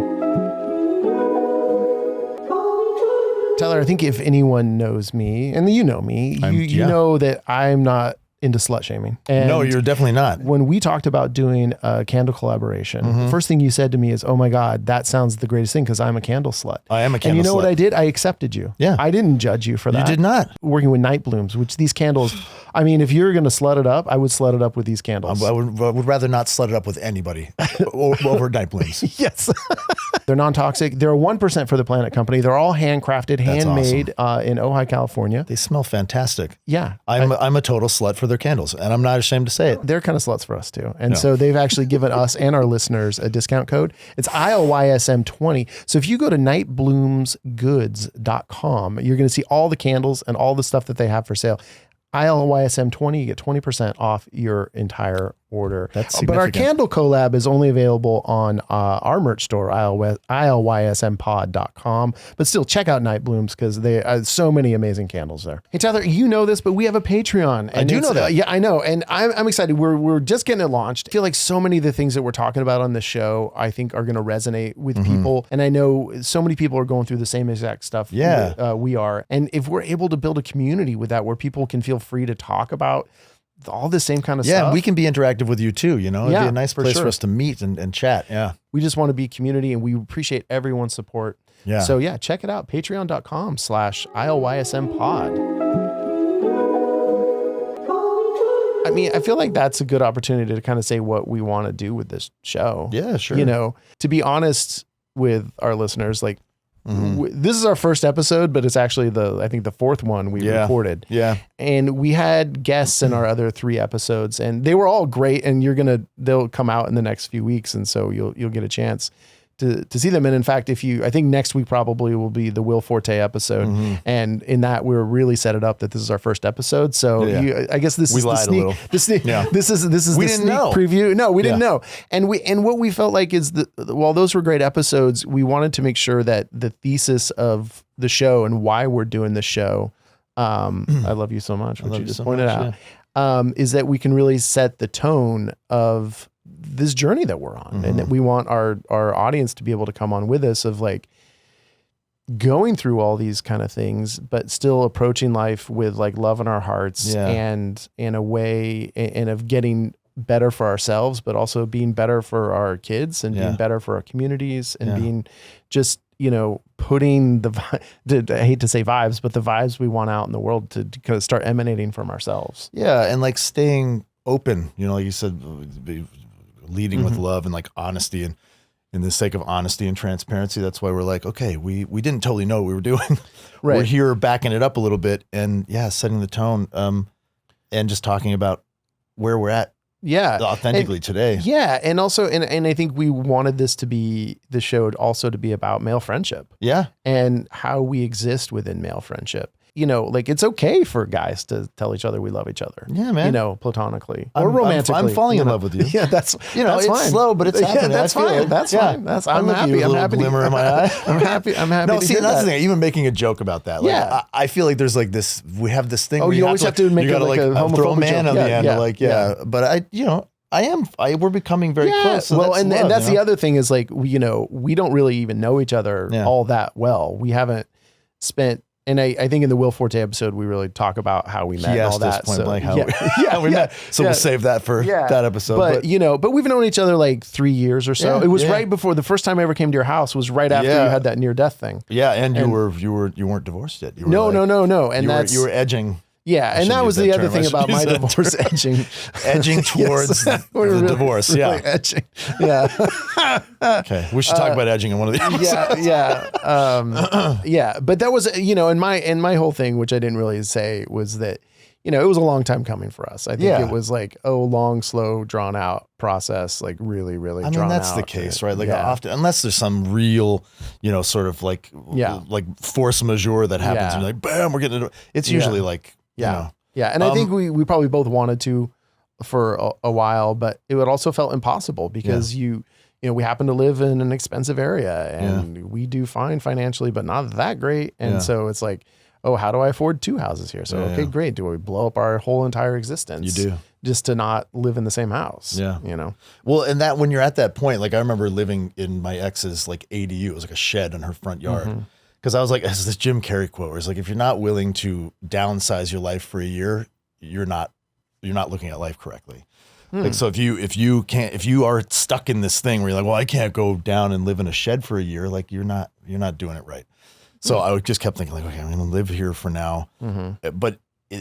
Tyler, I think if anyone knows me, and you know me, you know that I'm not into slut shaming. And no, you're definitely not. when we talked about doing a candle collaboration, the first thing you said to me is, oh my God, that sounds the greatest thing because I'm a candle slut. I am a candle slut. And you know what I did? I accepted you. Yeah. I didn't judge you for that. You did not. Working with night blooms, which these candles, I mean, if you're going to slut it up, I would slut it up with these candles. I would rather not slut it up with anybody over night blooms. Yes. They're non-toxic. They're a 1% for the Planet Company. They're all handcrafted, handmade in Ojai, California. They smell fantastic. Yeah. I'm a total slut for their candles, and I'm not ashamed to say it. They're kind of sluts for us too. And so they've actually given us and our listeners a discount code. It's ILYSM20. So if you go to nightbloomsgoods.com, you're going to see all the candles and all the stuff that they have for sale. ILYSM20, you get 20% off your entire order. That's but our significant. candle collab is only available on our merch store, ILYSMpod.com. But still, check out Night Blooms because they so many amazing candles there. Hey, Tyler, you know this, but we have a Patreon. I do know that. Yeah, I know. And I'm excited. We're just getting it launched. I feel like so many of the things that we're talking about on this show, I think are going to resonate with people. And I know so many people are going through the same exact stuff we are. And if we're able to build a community with that where people can feel free to talk about all the same kind of stuff. Yeah, we can be interactive with you too, you know? It'd be a nice place for us to meet and chat. Yeah. We just want to be community and we appreciate everyone's support. Yeah. So yeah, check it out. Patreon.com/ILYSMpod. I mean, I feel like that's a good opportunity to kind of say what we want to do with this show. Yeah, sure. You know, to be honest with our listeners, like this is our first episode, but it's actually I think the fourth one we recorded. Yeah. And we had guests in our other 3 episodes and they were all great and they'll come out in the next few weeks. And so you'll get a chance to see them. And in fact, I think next week probably will be the Will Forte episode. And in that we're really set it up that this is our first episode. So I guess this is the sneak, this is the sneak preview. No, we didn't know. And what we felt like is that while those were great episodes, we wanted to make sure that the thesis of the show and why we're doing the show, I love you so much, which you just pointed out, is that we can really set the tone of this journey that we're on and that we want our audience to be able to come on with us of like going through all these kind of things, but still approaching life with like love in our hearts and in a way and of getting better for ourselves, but also being better for our kids and being better for our communities and being just, you know, putting I hate to say vibes, but the vibes we want out in the world to kind of start emanating from ourselves. Yeah. And like staying open, you know, like you said, leading with love and like honesty and in the sake of honesty and transparency. That's why we're like, okay, we didn't totally know what we were doing. Right. We're here backing it up a little bit and setting the tone and just talking about where we're at authentically today. Yeah. And also, and I think we wanted the show also to be about male friendship. Yeah. And how we exist within male friendship. you know, like it's okay for guys to tell each other we love each other. Yeah, man. You know, platonically or romantically. I'm falling in love with you. Yeah, that's it's fine. slow, but it's happening. That's fine. That's fine. I'm happy. I'm happy. Glimmer in my eye. I'm happy. No, to see, hear that's that. the thing. Even making a joke about that. Like, Yeah. I feel like there's like this. We have this thing. Oh, where you always have to make you gotta it like a throw a homophobic man joke. on the end. Like, But we're becoming very close. So well, that's that's the other thing is like we don't really even know each other all that well. We haven't spent. And I think in the Will Forte episode, we really talk about how we met and all that. Point blank how we met. So we'll save that for that episode. But we've known each other like 3 years or so. It was right before the first time I ever came to your house was right after you had that near death thing. Yeah. And you weren't divorced yet. No. And you were edging. Yeah, and that was the other thing about my divorce, edging towards the divorce. Yeah, really edging. Yeah. Okay, we should talk about edging in one of the episodes. Yeah. But that was, in my whole thing, which I didn't really say, was that, it was a long time coming for us. I think it was like long, slow, drawn out process, like really, really. I mean, that's the case, right? Like often, unless there's some real, sort of like force majeure that happens, and you're like, bam, we're getting it. It's usually like. Yeah. And I think we probably both wanted to for a while, but it would also felt impossible because we happen to live in an expensive area and we do fine financially, but not that great. And so it's like, oh, how do I afford 2 houses here? So, okay, great. Do we blow up our whole entire existence? You do. Just to not live in the same house. Yeah. Well, and that when you're at that point, like I remember living in my ex's like ADU, it was like a shed in her front yard. Mm-hmm. Because I was like, it's this Jim Carrey quote where it's like, if you're not willing to downsize your life for a year, you're not looking at life correctly. Like, so if you are stuck in this thing where you're like, well, I can't go down and live in a shed for a year, like you're not doing it right. So I just kept thinking like, okay, I'm going to live here for now. Mm-hmm. But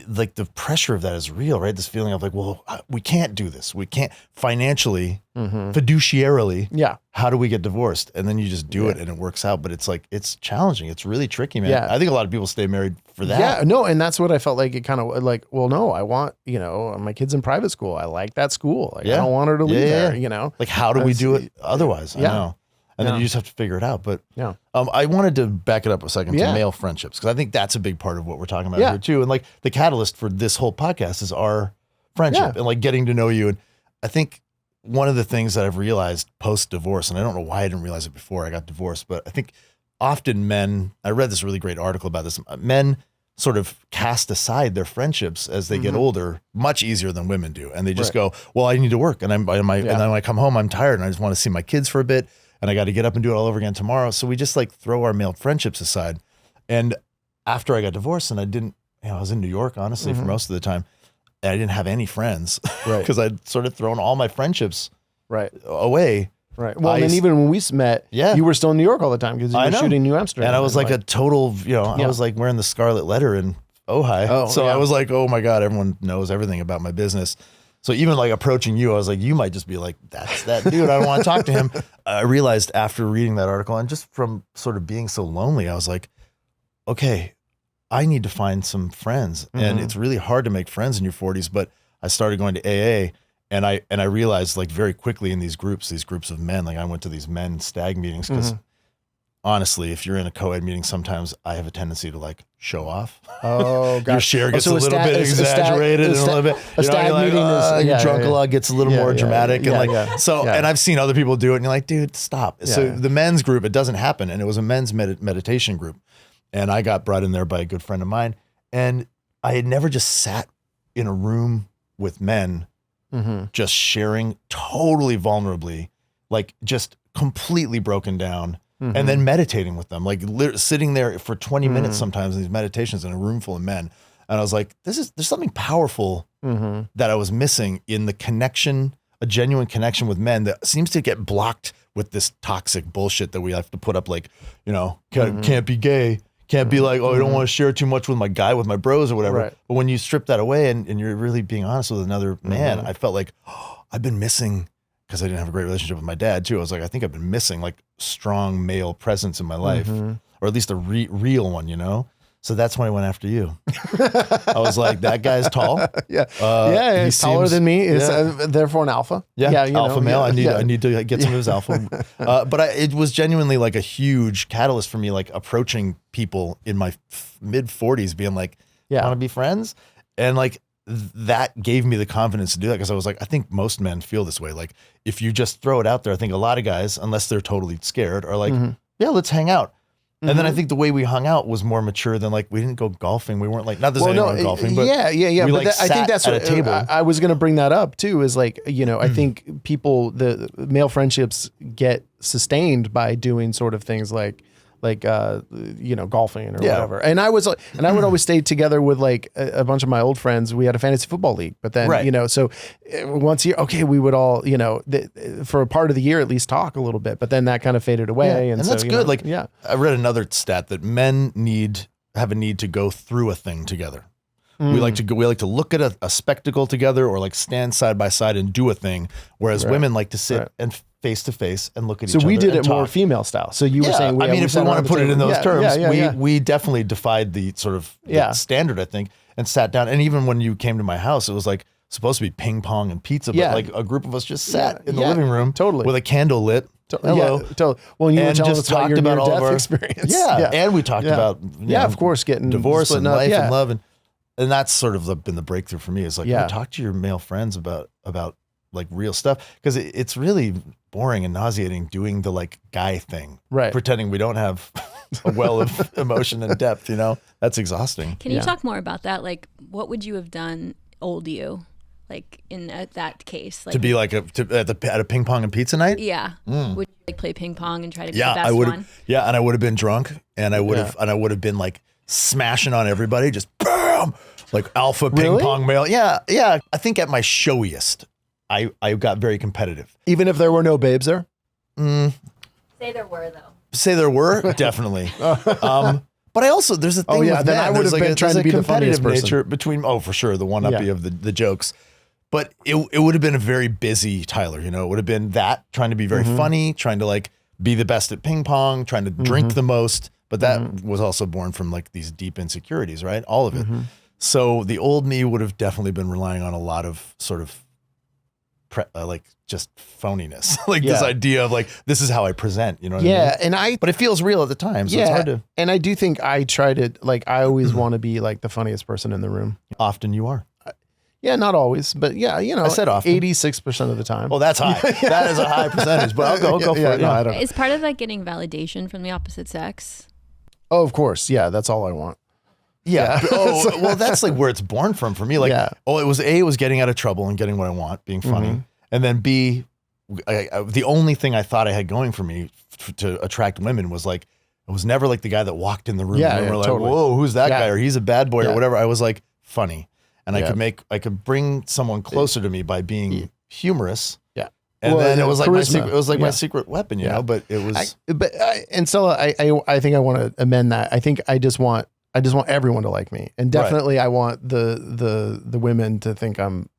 like the pressure of that is real, right? This feeling of like, well, we can't do this. We can't financially, fiduciarily. Yeah. How do we get divorced? And then you just do it and it works out. But it's like, it's challenging. It's really tricky, man. Yeah. I think a lot of people stay married for that. Yeah, no. And that's what I felt like it kind of like, well, no, I want, my kid's in private school. I like that school. Like, I don't want her to leave there, Like, how do we do it otherwise? I know. And then you just have to figure it out. But I wanted to back it up a second to male friendships, because I think that's a big part of what we're talking about here too. And like the catalyst for this whole podcast is our friendship and like getting to know you. And I think one of the things that I've realized post-divorce, and I don't know why I didn't realize it before I got divorced, but I think often men, I read this really great article about this, men sort of cast aside their friendships as they get older much easier than women do. And they just go, well, I need to work. And and then when I come home, I'm tired and I just want to see my kids for a bit. And I got to get up and do it all over again tomorrow. So we just like throw our male friendships aside. And after I got divorced and I was in New York, honestly, for most of the time, and I didn't have any friends because I'd sort of thrown all my friendships away. Right. Well, and even when we met, you were still in New York all the time because you were shooting New Amsterdam. And I was like a total, I was like wearing the scarlet letter in Ojai. I was like, oh my God, everyone knows everything about my business. So even like approaching you, I was like, you might just be like, that's that dude. I don't want to talk to him. I realized after reading that article and just from sort of being so lonely, I was like, okay, I need to find some friends. And it's really hard to make friends in your 40s. But I started going to AA and I realized like very quickly in these groups of men, like I went to these men stag meetings because honestly, if you're in a co-ed meeting, sometimes I have a tendency to like show off. Oh, God. Your share gets a little bit exaggerated and a little bit. A stag meeting is your drunk a lot gets a little more dramatic and and I've seen other people do it and you're like, dude, stop. Yeah. So the men's group, it doesn't happen, and it was a men's meditation group, and I got brought in there by a good friend of mine, and I had never just sat in a room with men, just sharing totally vulnerably, like just completely broken down. And then meditating with them, like sitting there for 20 minutes sometimes in these meditations in a room full of men. And I was like, there's something powerful that I was missing in the connection, a genuine connection with men that seems to get blocked with this toxic bullshit that we have to put up, like, can't be gay. Can't be like, oh, I don't want to share too much with my bros or whatever. Right. But when you strip that away and you're really being honest with another man, I felt like, I've been missing, because I didn't have a great relationship with my dad too. I was like, I think I've been missing like strong male presence in my life, or at least a real one, So that's when I went after you. I was like, that guy's tall. He's taller than me. Is therefore an alpha. Alpha male. I need to get some of his alpha. But it was genuinely like a huge catalyst for me, like approaching people in my mid 40s, being like, want to be friends? And like that gave me the confidence to do that, because I was like, I think most men feel this way. Like if you just throw it out there, I think a lot of guys, unless they're totally scared, are like, yeah, let's hang out. And then I think the way we hung out was more mature than like, we didn't go golfing. We weren't like, not there's anything wrong golfing, but we but like I think that's at what a table. I was going to bring that up too, is like, I think the male friendships get sustained by doing sort of things like golfing or whatever. And I would always stay together with like a bunch of my old friends. We had a fantasy football league, but then, so once a year, we would all, for a part of the year at least talk a little bit, but then that kind of faded away. And that's so, good. I read another stat that men have a need to go through a thing together. We like to look at a spectacle together, or like stand side by side and do a thing. Whereas women like to sit and face to face and look at each other. So we did it talk. more female style. So you were saying, if we want to put it in those terms, we definitely defied the sort of the standard, I think, and sat down. And even when you came to my house, it was like supposed to be ping pong and pizza, but like a group of us just sat in the living room with a candle lit. Hello. Well, you and just talked about all of our experience. And we talked about of course, getting divorce and life and love, and that's sort of been the breakthrough for me. Is like, talk to your male friends about like real stuff, because it's really boring and nauseating doing the like guy thing, pretending we don't have a well of emotion and depth. That's exhausting. Can you talk more about that? Like, what would you have done, old you? Like in that case, like to be like at a ping pong and pizza night. Would you like play ping pong and try to be the best one? And I would have been drunk, and I would have been like smashing on everybody, just bam, like alpha ping pong male. I think at my showiest, I got very competitive, even if there were no babes there. Say there were, though. Say there were, definitely. But I also, there's a thing with then I would have been trying to be the funniest person. Nature between, for sure, the one-uppy of the jokes. But it would have been a very busy Tyler, it would have been that, trying to be very funny, trying to like be the best at ping pong, trying to drink the most. But that was also born from like these deep insecurities, right? All of it. So the old me would have definitely been relying on a lot of sort of like just phoniness, like this idea of like, this is how I present, you know what I mean? But it feels real at the time, so it's hard to. And I do think I try to, like, I always want to be like the funniest person in the room. Often you are. Not always, but I said often. 86% of the time. Oh, that's high. That is a high percentage, but I'll go for it. No, I don't. It's part of like getting validation from the opposite sex. Oh, of course. Yeah, that's all I want. Well, that's like where it's born from for me. Like, it was getting out of trouble and getting what I want, being funny. And then B, the only thing I thought I had going for me to attract women was like, I was never like the guy that walked in the room and we're like, whoa, who's that guy? Or he's a bad boy or whatever. I was like funny. And I could bring someone closer to me by being humorous. Yeah. And then it was like charisma. My secret weapon, you know, but it was. And so I think I want to amend that. I think I just want everyone to like me. And definitely I want the women to think I'm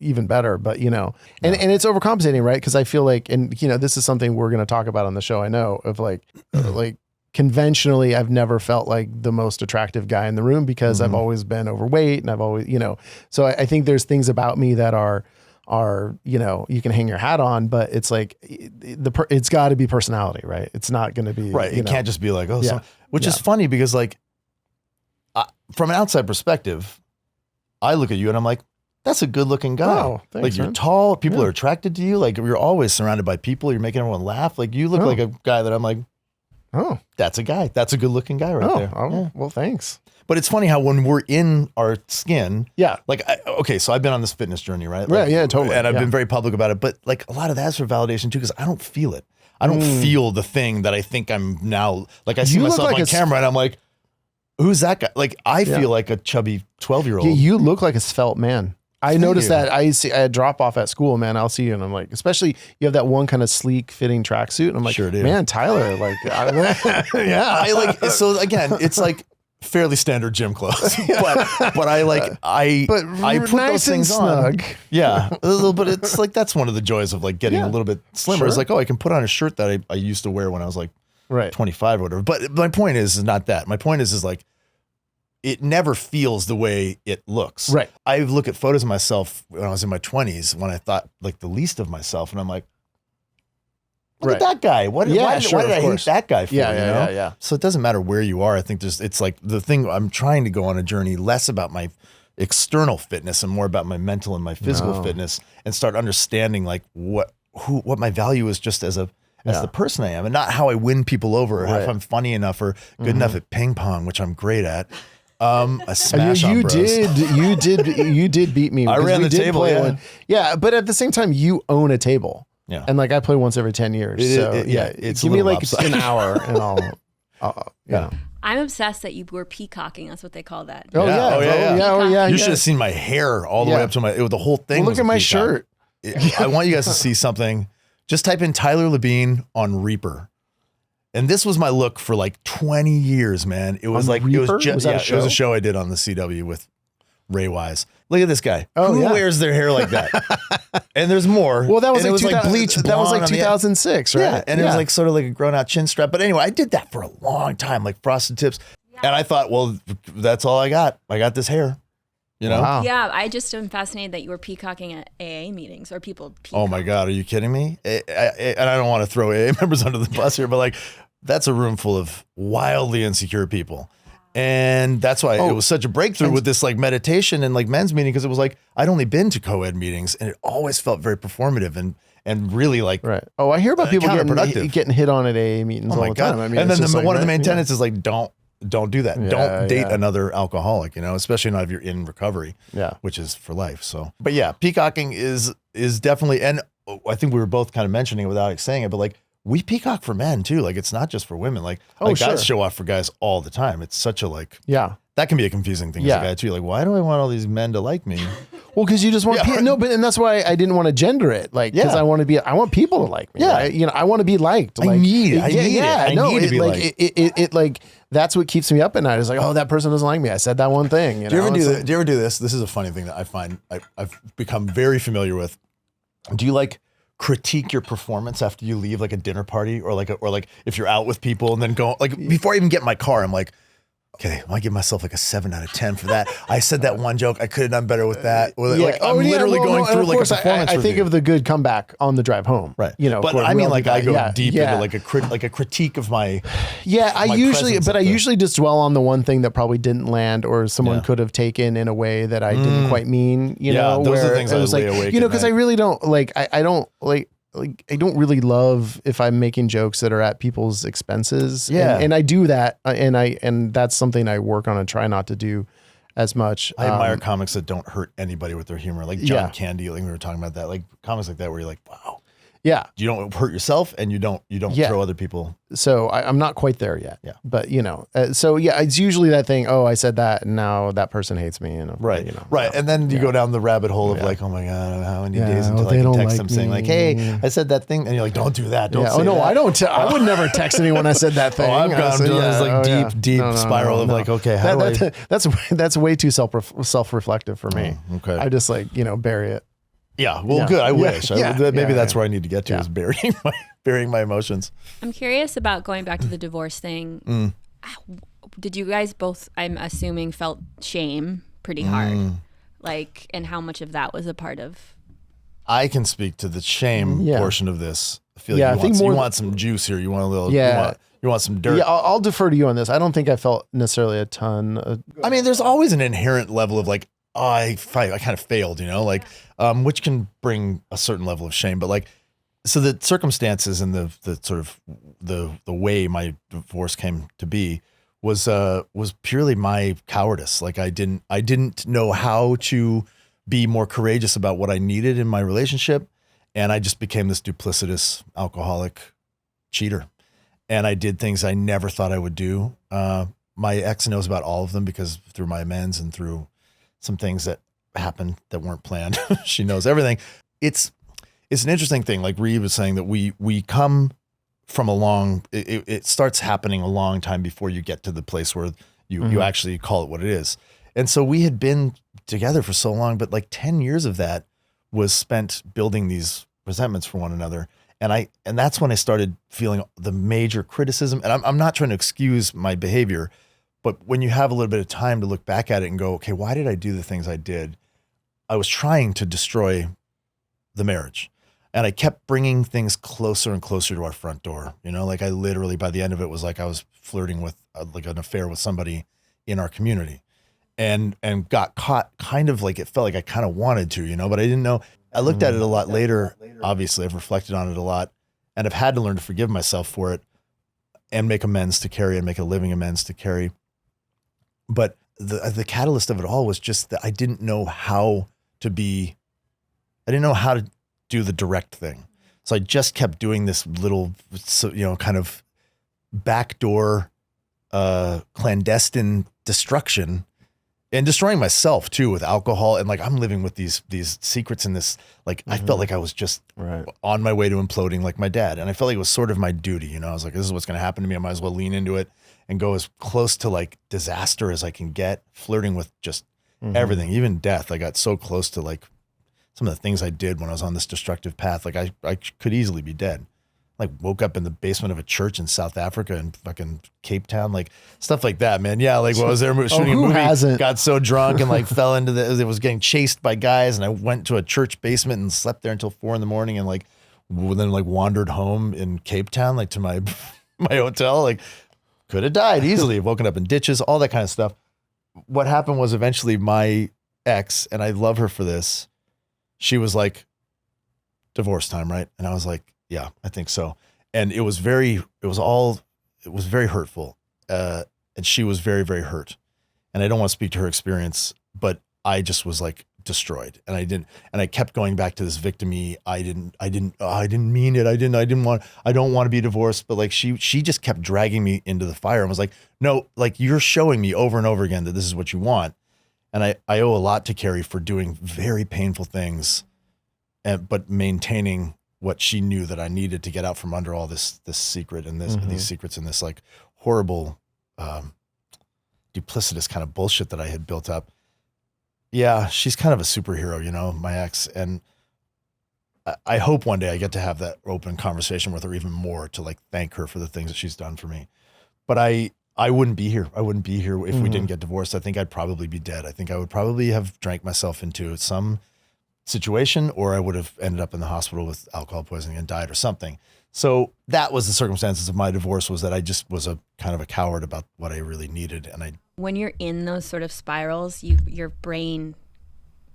even better, but and it's overcompensating, right? Because I feel like, and this is something we're going to talk about on the show, I know, of like conventionally I've never felt like the most attractive guy in the room because I've always been overweight and I've always, so I think there's things about me that are you can hang your hat on, but it's like it's got to be personality, right? It's not going to be right. It can't just be like, which is funny because like from an outside perspective, I look at you and I'm like, that's a good looking guy. Oh, thanks, like you're man. tall, people are attracted to you. Like you're always surrounded by people. You're making everyone laugh. Like you look like a guy that I'm like, oh, that's a guy. That's a good looking guy right there. Oh, well, thanks. But it's funny how when we're in our skin, like, so I've been on this fitness journey, right? Like, totally. And I've been very public about it, but like a lot of that's for validation too, because I don't feel it. I don't feel the thing that I think I'm now. Like I see myself on camera and I'm like, who's that guy? Like I feel like a chubby 12-year-old. Yeah, you look like a svelte man. I noticed that I drop off at school, man. I'll see you and I'm like, especially you have that one kind of sleek fitting tracksuit. And I'm like, sure do. Man, Tyler, like, so again, it's like fairly standard gym clothes, but I put nice those things snug. On. Yeah. A little, but it's like, that's one of the joys of like getting a little bit slimmer. Sure. It's like, I can put on a shirt that I used to wear when I was like 25 or whatever. But my point is not that. My point is like, it never feels the way it looks. Right. I look at photos of myself when I was in my 20s, when I thought like the least of myself, and I'm like, look at that guy. Why did I hate that guy for? Yeah. So it doesn't matter where you are. I think it's like the thing, I'm trying to go on a journey less about my external fitness and more about my mental and my physical fitness, and start understanding like what my value is just as the person I am, and not how I win people over, or if I'm funny enough or good enough at ping pong, which I'm great at. I smash on bros. You did beat me. I ran the table. Yeah, but at the same time, you own a table. Yeah, and like I play once every 10 years. It's give me like an hour, and I'll you know. I'm obsessed that you were peacocking. That's what they call that. You should have seen my hair all the way up to the whole thing. Well, look at my shirt. I want you guys to see something. Just type in Tyler Labine on Reaper. And this was my look for like 20 years, man. It was on like, Reaper? it was a show I did on the CW with Ray Wise. Look at this guy. Who wears their hair like that? And there's more. Well, that was like bleach blonde. That was like 2006, right? Yeah. And it was like sort of like a grown out chin strap. But anyway, I did that for a long time, like frosted tips. And I thought, well, that's all I got. I got this hair. You know? Wow. Yeah, I just am fascinated that you were peacocking at AA meetings, or people peacock. Oh my God, are you kidding me? And I don't want to throw AA members under the bus here, but like, that's a room full of wildly insecure people. And that's why it was such a breakthrough with this like meditation and like men's meeting, because it was like, I'd only been to co-ed meetings, and it always felt very performative and really like, right. Oh, I hear about people getting hit on at AA meetings all the time. I mean, and then one of the main tenets is like, don't do that. Don't date another alcoholic, especially not if you're in recovery, which is for life. So, but yeah, peacocking is definitely, and I think we were both kind of mentioning it without saying it, but like, we peacock for men too. Like, it's not just for women. Like, guys show off for guys all the time. It's such a that can be a confusing thing as a guy too. Like, why do I want all these men to like me? Well, because you just want and that's why I didn't want to gender it. Like, because I want people to like me. Yeah, right? I want to be liked. Like, I need to be liked. It like that's what keeps me up at night. It's like, oh, that person doesn't like me. I said that one thing. Do you ever do this? This is a funny thing that I find I've become very familiar with. Do you like critique your performance after you leave like a dinner party, or like if you're out with people and then go like, before I even get in my car, I'm like, okay, I give myself like a 7 out of 10 for that. I said that one joke. I could have done better with that. Or like, I'm literally going through like a performance review. I think of the good comeback on the drive home. Right. But I mean, like, I go deep into like a critique of my. Yeah, I usually just dwell on the one thing that probably didn't land, or someone could have taken in a way that I didn't quite mean. Those are the things I was like, because I really don't like. I don't like. Like, I don't really love if I'm making jokes that are at people's expenses. Yeah. And I do that. And that's something I work on and try not to do as much. I admire comics that don't hurt anybody with their humor. Like John Candy, like we were talking about that, like comics like that, where you're like, wow. Yeah. You don't hurt yourself, and you don't throw other people. So I'm not quite there yet. Yeah. But it's usually that thing. Oh, I said that, and now that person hates me. Right. Right. And then you go down the rabbit hole of like, oh my God, how many days until I can text them saying like, hey, I said that thing, and you're like, don't do that. Don't say that. I don't. I would never text anyone I said that thing. I've gone into this like deep spiral of like, okay, how do I? That's way too self-reflective for me. Okay. I just like bury it. Yeah, well, good. I wish. Maybe that's where I need to get to is burying my emotions. I'm curious about going back to the divorce thing. Did you guys both, I'm assuming, felt shame pretty hard? Like, and how much of that was a part of? I can speak to the shame portion of this. I feel like you want some juice here. You want a little. You want some dirt. Yeah, I'll defer to you on this. I don't think I felt necessarily a ton. I mean, there's always an inherent level of like, I kind of failed, like, which can bring a certain level of shame. But like, so the circumstances and the sort of the way my divorce came to be was purely my cowardice. Like, I didn't know how to be more courageous about what I needed in my relationship, and I just became this duplicitous alcoholic cheater. And I did things I never thought I would do. My ex knows about all of them because through my amends and through some things that happened that weren't planned. She knows everything. It's an interesting thing. Like Reed was saying, that we come from it starts happening a long time before you get to the place where you actually call it what it is. And so we had been together for so long, but like 10 years of that was spent building these resentments for one another. And that's when I started feeling the major criticism. And I'm not trying to excuse my behavior, But when you have a little bit of time to look back at it and go, okay, why did I do the things I did? I was trying to destroy the marriage. And I kept bringing things closer and closer to our front door. You know, like I literally, by the end of it, was like I was flirting with like an affair with somebody in our community, and got caught kind of like, it felt like I kind of wanted to, you know, but I didn't know. I looked at it a lot later. Obviously, I've reflected on it a lot, and I've had to learn to forgive myself for it and make amends to Carrie and make a living amends to Carrie. But the catalyst of it all was just that I didn't know how to do the direct thing. So I just kept doing this little, you know, kind of backdoor, clandestine destruction, and destroying myself too with alcohol. And like, I'm living with these secrets in this, like, I felt like I was just on my way to imploding like my dad. And I felt like it was sort of my duty. You know, I was like, this is what's going to happen to me. I might as well lean into it and go as close to like disaster as I can get, flirting with just everything, even death. I got so close to like some of the things I did when I was on this destructive path. Like I could easily be dead. Like woke up in the basement of a church in South Africa and fucking Cape Town, like stuff like that, man. Yeah. Like, what was there shooting a movie, hasn't? Got so drunk and like fell into it was getting chased by guys. And I went to a church basement and slept there until 4 a.m. and like, then like wandered home in Cape Town, like to my hotel. Like could have died easily, woken up in ditches, all that kind of stuff. What happened was eventually my ex, and I love her for this, she was like, divorce time, right? And I was like, yeah, I think so. And it was very hurtful. And she was very, very hurt. And I don't want to speak to her experience, but I just was like destroyed. And I kept going back to this victim-y. I didn't mean it. I don't want to be divorced. But like she just kept dragging me into the fire and was like, no, like you're showing me over and over again that this is what you want. And I owe a lot to Carrie for doing very painful things, but maintaining what she knew that I needed to get out from under all this secret and these secrets and this like horrible, duplicitous kind of bullshit that I had built up. Yeah, she's kind of a superhero, you know, my ex. And I hope one day I get to have that open conversation with her even more, to like thank her for the things that she's done for me. But I wouldn't be here. I wouldn't be here if we didn't get divorced. I think I'd probably be dead. I think I would probably have drank myself into some situation, or I would have ended up in the hospital with alcohol poisoning and died or something. So that was the circumstances of my divorce, was that I just was a kind of a coward about what I really needed. And when you're in those sort of spirals, your brain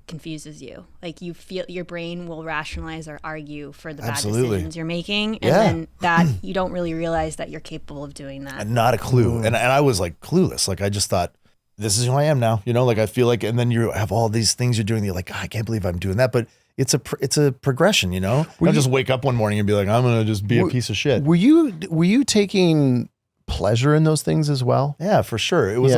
confuses you. Like you feel your brain will rationalize or argue for the bad decisions you're making. And then that you don't really realize that you're capable of doing that. Not a clue. And I was like clueless. Like I just thought, this is who I am now, you know, like I feel like, and then you have all these things you're doing. You're like, I can't believe I'm doing that. But it's a progression, you know. You don't just wake up one morning and be like, I'm going to just be a piece of shit. Were you taking pleasure in those things as well? Yeah, for sure. It was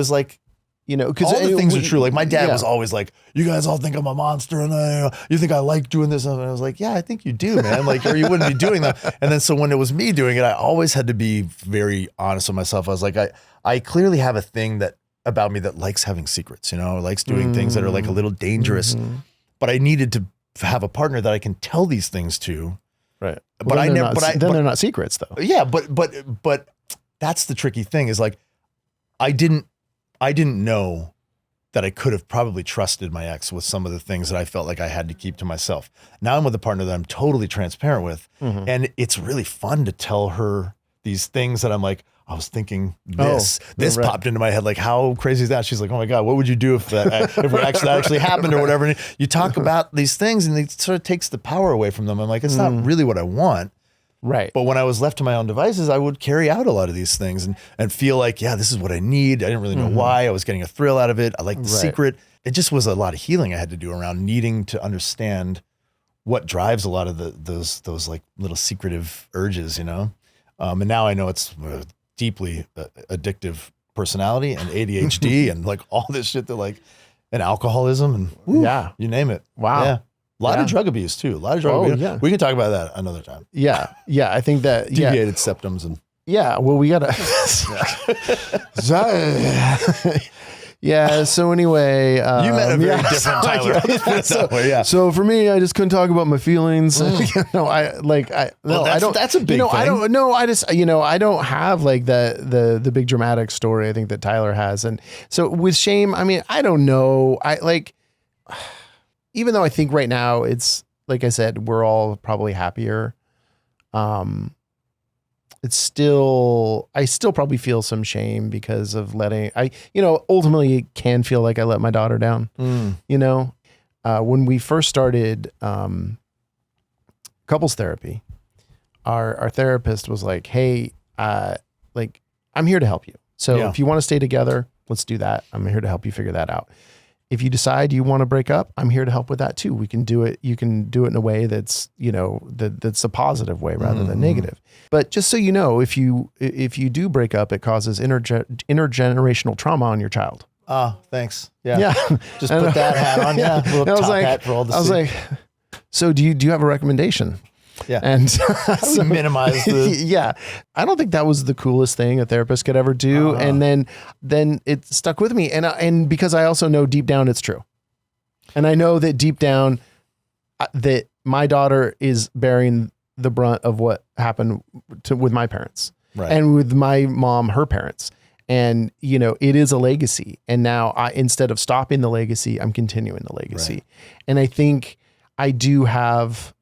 like, you know, because all the things are true. Like my dad was always like, you guys all think I'm a monster and you think I like doing this. And I was like, yeah, I think you do, man. Like, or you wouldn't be doing that. And then so when it was me doing it, I always had to be very honest with myself. I was like, I clearly have a thing about me that likes having secrets, you know, likes doing things that are like a little dangerous, but I needed to have a partner that I can tell these things to. Right. But they're not secrets though. Yeah. But that's the tricky thing, is like, I didn't know that I could have probably trusted my ex with some of the things that I felt like I had to keep to myself. Now I'm with a partner that I'm totally transparent with. And it's really fun to tell her these things that I'm like, I was thinking this popped into my head. Like, how crazy is that? She's like, oh my God, what would you do if that actually happened or whatever? And you talk about these things and it sort of takes the power away from them. I'm like, it's not really what I want. Right. But when I was left to my own devices, I would carry out a lot of these things and feel like, yeah, this is what I need. I didn't really know why. I was getting a thrill out of it. I liked the secret. It just was a lot of healing I had to do around needing to understand what drives a lot of those like little secretive urges, you know? And now I know it's deeply addictive personality and ADHD and like all this shit that like, and alcoholism and you name it. Wow. Yeah. A lot of drug abuse too. A lot of drug abuse. Yeah. We can talk about that another time. Yeah. Yeah. I think that deviated septums and well, we gotta Yeah. So anyway, you met a very different Tyler. So for me, I just couldn't talk about my feelings. That's a big thing. I don't know. I just, I don't have like the big dramatic story I think that Tyler has. And so with shame, I mean, I don't know. Even though I think right now it's, like I said, we're all probably happier. I still probably feel some shame because of ultimately can feel like I let my daughter down, when we first started, couples therapy, our therapist was like, hey, I'm here to help you. So if you want to stay together, let's do that. I'm here to help you figure that out. If you decide you want to break up, I'm here to help with that too. We can do it. You can do it in a way that's, that's a positive way rather than negative. But just so you know, if you do break up, it causes intergenerational trauma on your child. Oh, thanks. Yeah. Just put that hat on. Yeah. Little top hat for all the. I was like, so do you have a recommendation? Yeah. And so minimize yeah. I don't think that was the coolest thing a therapist could ever do. And then it stuck with me. And because I also know deep down it's true. And I know that deep down that my daughter is bearing the brunt of what happened with my parents and with my mom, her parents. And, it is a legacy. And now instead of stopping the legacy, I'm continuing the legacy. Right. And I think I do have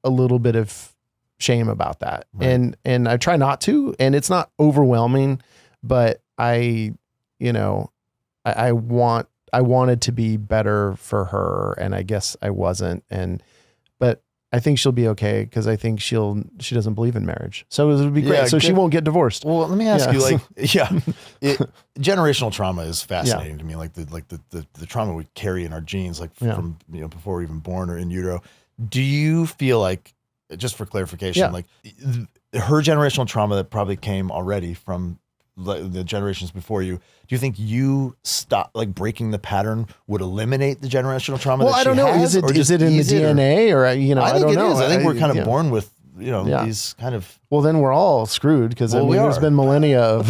a little bit of shame about that. Right. And I try not to, and it's not overwhelming, but I wanted to be better for her, and I guess I wasn't. But I think she'll be okay because I think she doesn't believe in marriage. So it would be great. So she won't get divorced. Well, let me ask you, generational trauma is fascinating to me. Like the trauma we carry in our genes, from before we're even born or in utero. Do you feel like, just for clarification, like her generational trauma that probably came already from the generations before you, do you think you breaking the pattern would eliminate the generational trauma? Well, I don't know. Is it in the DNA or I don't know. I think we're kind of born with these kind of. Well, then we're all screwed because there's been millennia of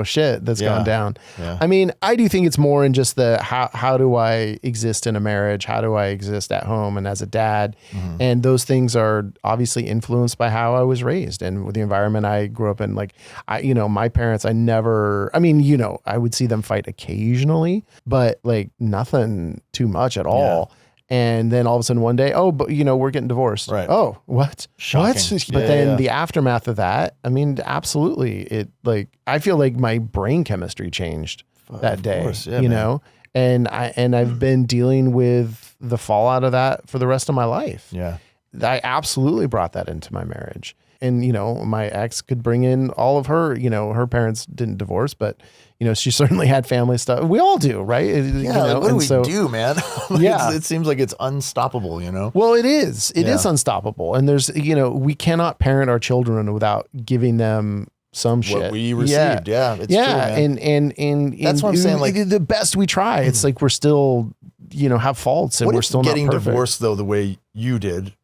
shit that's gone down. Yeah. I mean, I do think it's more in just the how do I exist in a marriage? How do I exist at home and as a dad? Mm-hmm. And those things are obviously influenced by how I was raised and with the environment I grew up in. Like, my parents, I would see them fight occasionally, but nothing too much at all. And then all of a sudden one day, we're getting divorced. Right. Oh, what? Shocking. What? But then the aftermath of that, I mean, absolutely. I feel like my brain chemistry changed that day, and I've been dealing with the fallout of that for the rest of my life. Yeah. I absolutely brought that into my marriage. And, my ex could bring in all of her, her parents didn't divorce, but, she certainly had family stuff. We all do, right? Yeah, what do we do, man? It seems like it's unstoppable, Well, it is. It is unstoppable. And there's, we cannot parent our children without giving them some shit. What we received. Yeah. It's true, man. And that's what I'm saying. The best we try. It's like we're still, have faults and we're still not perfect. Getting divorced, though, the way you did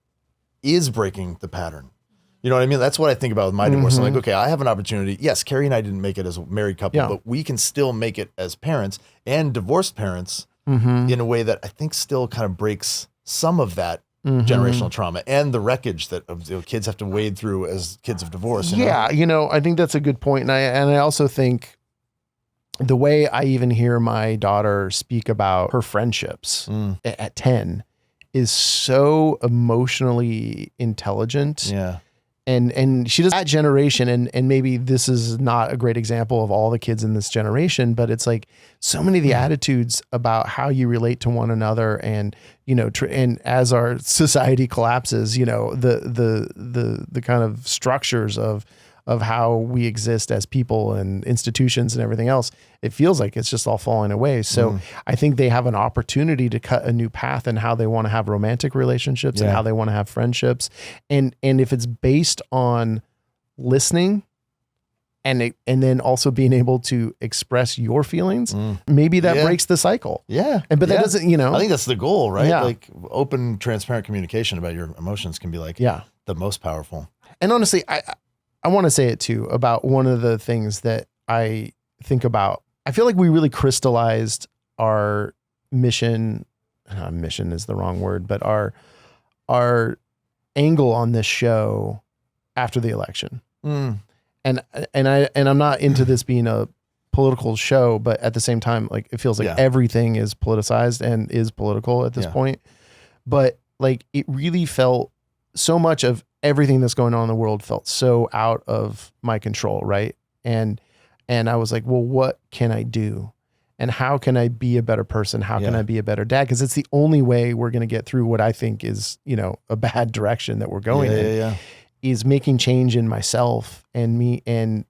is breaking the pattern. You know what I mean? That's what I think about with my divorce. I'm like, okay, I have an opportunity. Yes, Carrie and I didn't make it as a married couple, but we can still make it as parents and divorced parents in a way that I think still kind of breaks some of that generational trauma and the wreckage that kids have to wade through as kids of divorce. I think that's a good point. And I also think the way I even hear my daughter speak about her friendships at 10 is so emotionally intelligent. Yeah. And she does that generation, and maybe this is not a great example of all the kids in this generation, but it's like so many of the attitudes about how you relate to one another, and and as our society collapses, the kind of structures of how we exist as people and institutions and everything else, it feels like it's just all falling away. So I think they have an opportunity to cut a new path in how they want to have romantic relationships and how they want to have friendships. And if it's based on listening and then also being able to express your feelings, maybe that breaks the cycle. Yeah. But that doesn't, I think that's the goal, right? Yeah. Like open, transparent communication about your emotions can be the most powerful. And honestly, I want to say it too about one of the things that I think about I feel like we really crystallized our mission. Mission is the wrong word, but our angle on this show after the election. And I'm not into this being a political show, but at the same time, like it feels like everything is politicized and is political at this point. But like it really felt so much of everything that's going on in the world felt so out of my control, right? And I was like, well, what can I do? And how can I be a better person? How can I be a better dad? Because it's the only way we're going to get through what I think is, a bad direction that we're going in. Is making change in myself and me and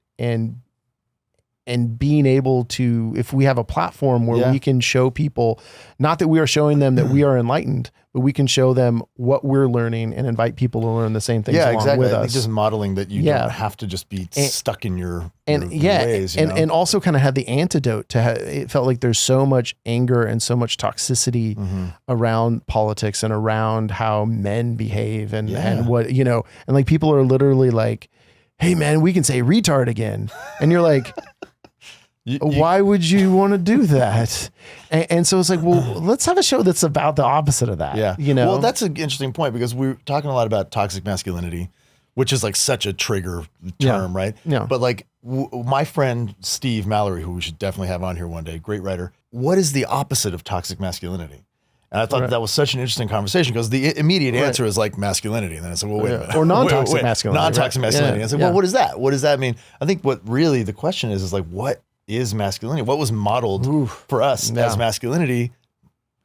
being able to, if we have a platform where we can show people, not that we are showing them that we are enlightened, but we can show them what we're learning and invite people to learn the same things along with us. I think just modeling that you don't have to just be stuck in your ways. And also kind of had the antidote to it felt like there's so much anger and so much toxicity around politics and around how men behave and what, and like people are literally like, hey man, we can say retard again. And you're like, why would you want to do that? And so it's like, well, let's have a show that's about the opposite of that. Yeah. Well, that's an interesting point because we're talking a lot about toxic masculinity, which is like such a trigger term, right? Yeah. But like my friend Steve Mallory, who we should definitely have on here one day, great writer. What is the opposite of toxic masculinity? And I thought that was such an interesting conversation because the immediate answer is like masculinity. And then I said, well, wait a minute. Or non-toxic masculinity. Non-toxic masculinity. And I said, well, what is that? What does that mean? I think what really the question is like, what is masculinity? What was modeled for us as masculinity?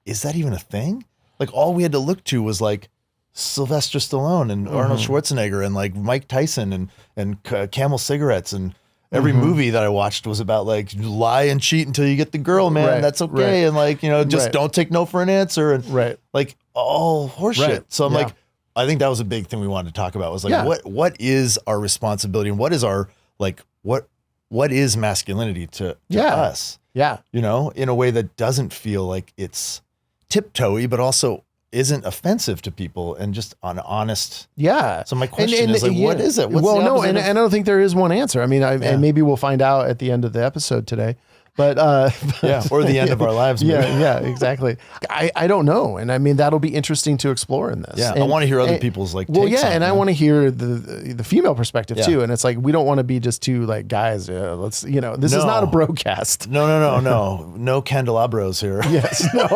Is that even a thing? Like all we had to look to was like Sylvester Stallone and Arnold Schwarzenegger and like Mike Tyson and Camel cigarettes, and every movie that I watched was about like lie and cheat until you get the girl, man. That's okay. And like, just don't take no for an answer. And like all horseshit. So I'm like, I think that was a big thing we wanted to talk about was like, what is our responsibility and what is our, like, what is masculinity to us? Yeah. In a way that doesn't feel like it's tiptoey, but also isn't offensive to people and just an honest. Yeah. So my question is like, what is it? What's and I don't think there is one answer. I mean, and maybe we'll find out at the end of the episode today. But or the end of our lives. Maybe. Yeah, exactly. I don't know, and I mean that'll be interesting to explore in this. Yeah, and, I want to hear other people's like. Well, takes on I want to hear the female perspective too. And it's like we don't want to be just two like guys. Let's this is not a broadcast. No candelabros here. Yes. No.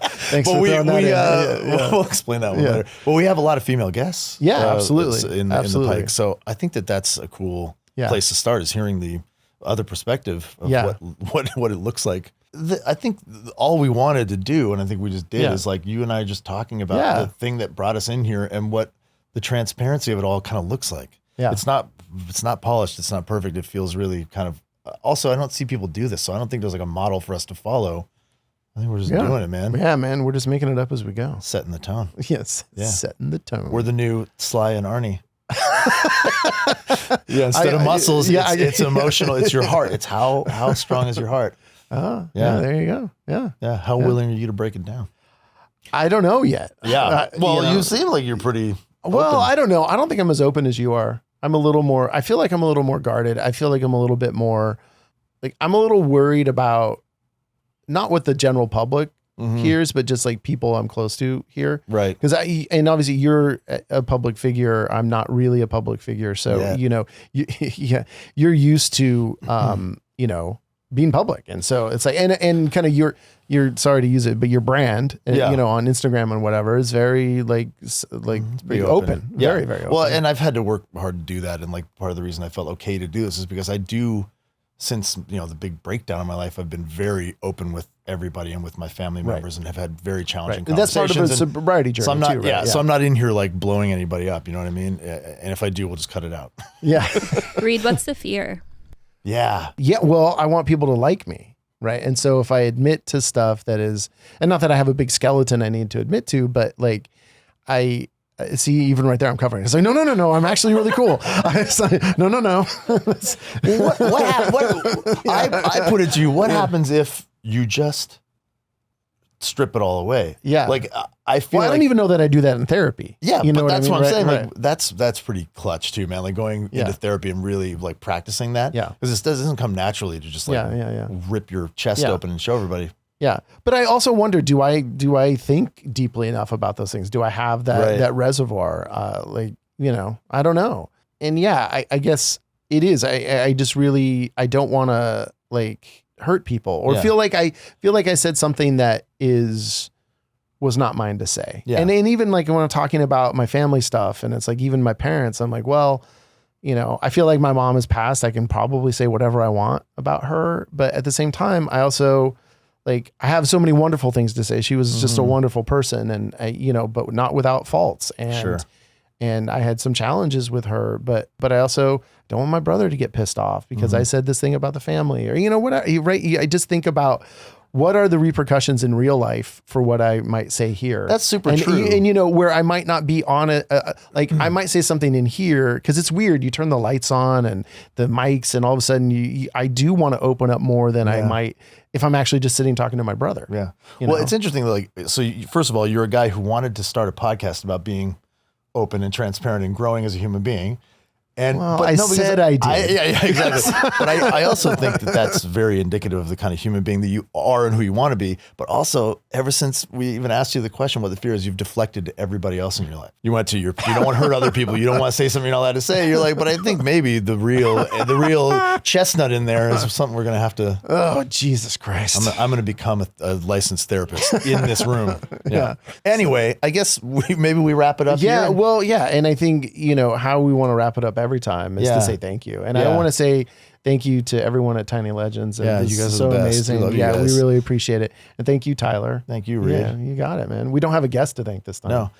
Thanks for throwing that in. We'll explain that one later. Well, we have a lot of female guests. Yeah, absolutely. In the Pike, so I think that's a cool place to start is hearing the other perspective of what it looks like. I think all we wanted to do, and I think we just did, is like you and I just talking about the thing that brought us in here and what the transparency of it all kind of looks like. Yeah. It's not polished. It's not perfect. It feels really kind of, also, I don't see people do this. So I don't think there's like a model for us to follow. I think we're just doing it, man. Yeah, man. We're just making it up as we go. Setting the tone. Yes. Yeah. Setting the tone. We're the new Sly and Arnie. Instead of muscles, it's emotional. It's your heart. It's how strong is your heart. Oh, yeah. There you go. Yeah. How willing are you to break it down? I don't know yet. Yeah. You seem like you're pretty open. Well, I don't know. I don't think I'm as open as you are. I feel like I'm a little more guarded. I feel like I'm a little bit more like I'm a little worried about not what the general public hears, but just like people I'm close to here. Right. Because and obviously you're a public figure. I'm not really a public figure. So, you're used to, being public. And so it's like, and kind of you're sorry to use it, but your brand, on Instagram and whatever is very like very open. Very, very open. Well, and I've had to work hard to do that. And like part of the reason I felt okay to do this is because I do, since, the big breakdown in my life, I've been very open with everybody and with my family members and have had very challenging conversations. And that's part of a sobriety journey so I'm not, too, right? So I'm not in here like blowing anybody up, you know what I mean? And if I do, we'll just cut it out. Yeah. Reed, what's the fear? Yeah. Yeah. Well, I want people to like me. Right. And so if I admit to stuff that is, and not that I have a big skeleton I need to admit to, but like I see even right there, I'm covering it. It's like, no. I'm actually really cool. No. I put it to you. What happens if you just strip it all away. Yeah. Like I feel I don't even know that I do that in therapy. Yeah, you know but that's what I'm saying. Right. Like that's pretty clutch too, man. Like going into therapy and really like practicing that. Yeah. Because this doesn't come naturally to just like rip your chest open and show everybody. Yeah. But I also wonder, do I think deeply enough about those things? Do I have that reservoir? Like, you know, I don't know. And yeah, I guess it is. I just really, I don't want to like hurt people or feel like I said something that was not mine to say. Yeah. And even like when I'm talking about my family stuff and it's like, even my parents, I'm like, well, you know, I feel like my mom has passed. I can probably say whatever I want about her. But at the same time, I also like, I have so many wonderful things to say. She was just a wonderful person and you know, but not without faults. And, and I had some challenges with her, but I also don't want my brother to get pissed off because I said this thing about the family or, you know, whatever. Right. I just think about what are the repercussions in real life for what I might say here. That's super true. And you know, where I might not be on it, like I might say something in here because it's weird. You turn the lights on and the mics and all of a sudden I do want to open up more than I might if I'm actually just sitting talking to my brother. Yeah. Well, it's interesting. Like, so first of all, you're a guy who wanted to start a podcast about being open and transparent and growing as a human being. And well, I said I did. Yeah, exactly. But I also think that that's very indicative of the kind of human being that you are and who you want to be. But also, ever since we even asked you the question what the fear is, you've deflected to everybody else in your life. You went to you don't want to hurt other people. You don't want to say something you're not allowed to say. You're like, but I think maybe the real chestnut in there is something we're going to have to. Oh, Jesus Christ. I'm going to become a licensed therapist in this room. Yeah. Anyway, I guess maybe we wrap it up here. Well, yeah. And I think, you know, how we want to wrap it up every time is to say thank you. And I want to say thank you to everyone at Tiny Legends. And you guys are so the best. amazing. Yeah, we really appreciate it. And thank you, Tyler. Thank you, Reed. Yeah, you got it, man. We don't have a guest to thank this time. No.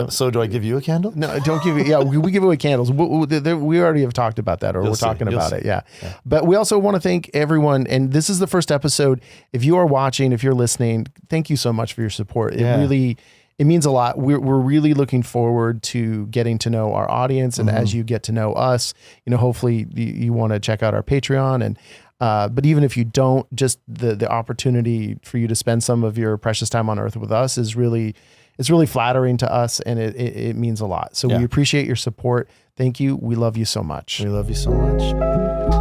So do I give you a candle? No, don't give it. Yeah, we give away candles. We already have talked about that, or we're talking about it. Yeah. But we also want to thank everyone. And this is the first episode. If you are watching, if you're listening, thank you so much for your support. It means a lot. We're really looking forward to getting to know our audience. And as you get to know us, you know, hopefully you want to check out our Patreon. And but even if you don't, just the opportunity for you to spend some of your precious time on earth with us is really flattering to us. And it means a lot. So we appreciate your support. Thank you. We love you so much. We love you so much.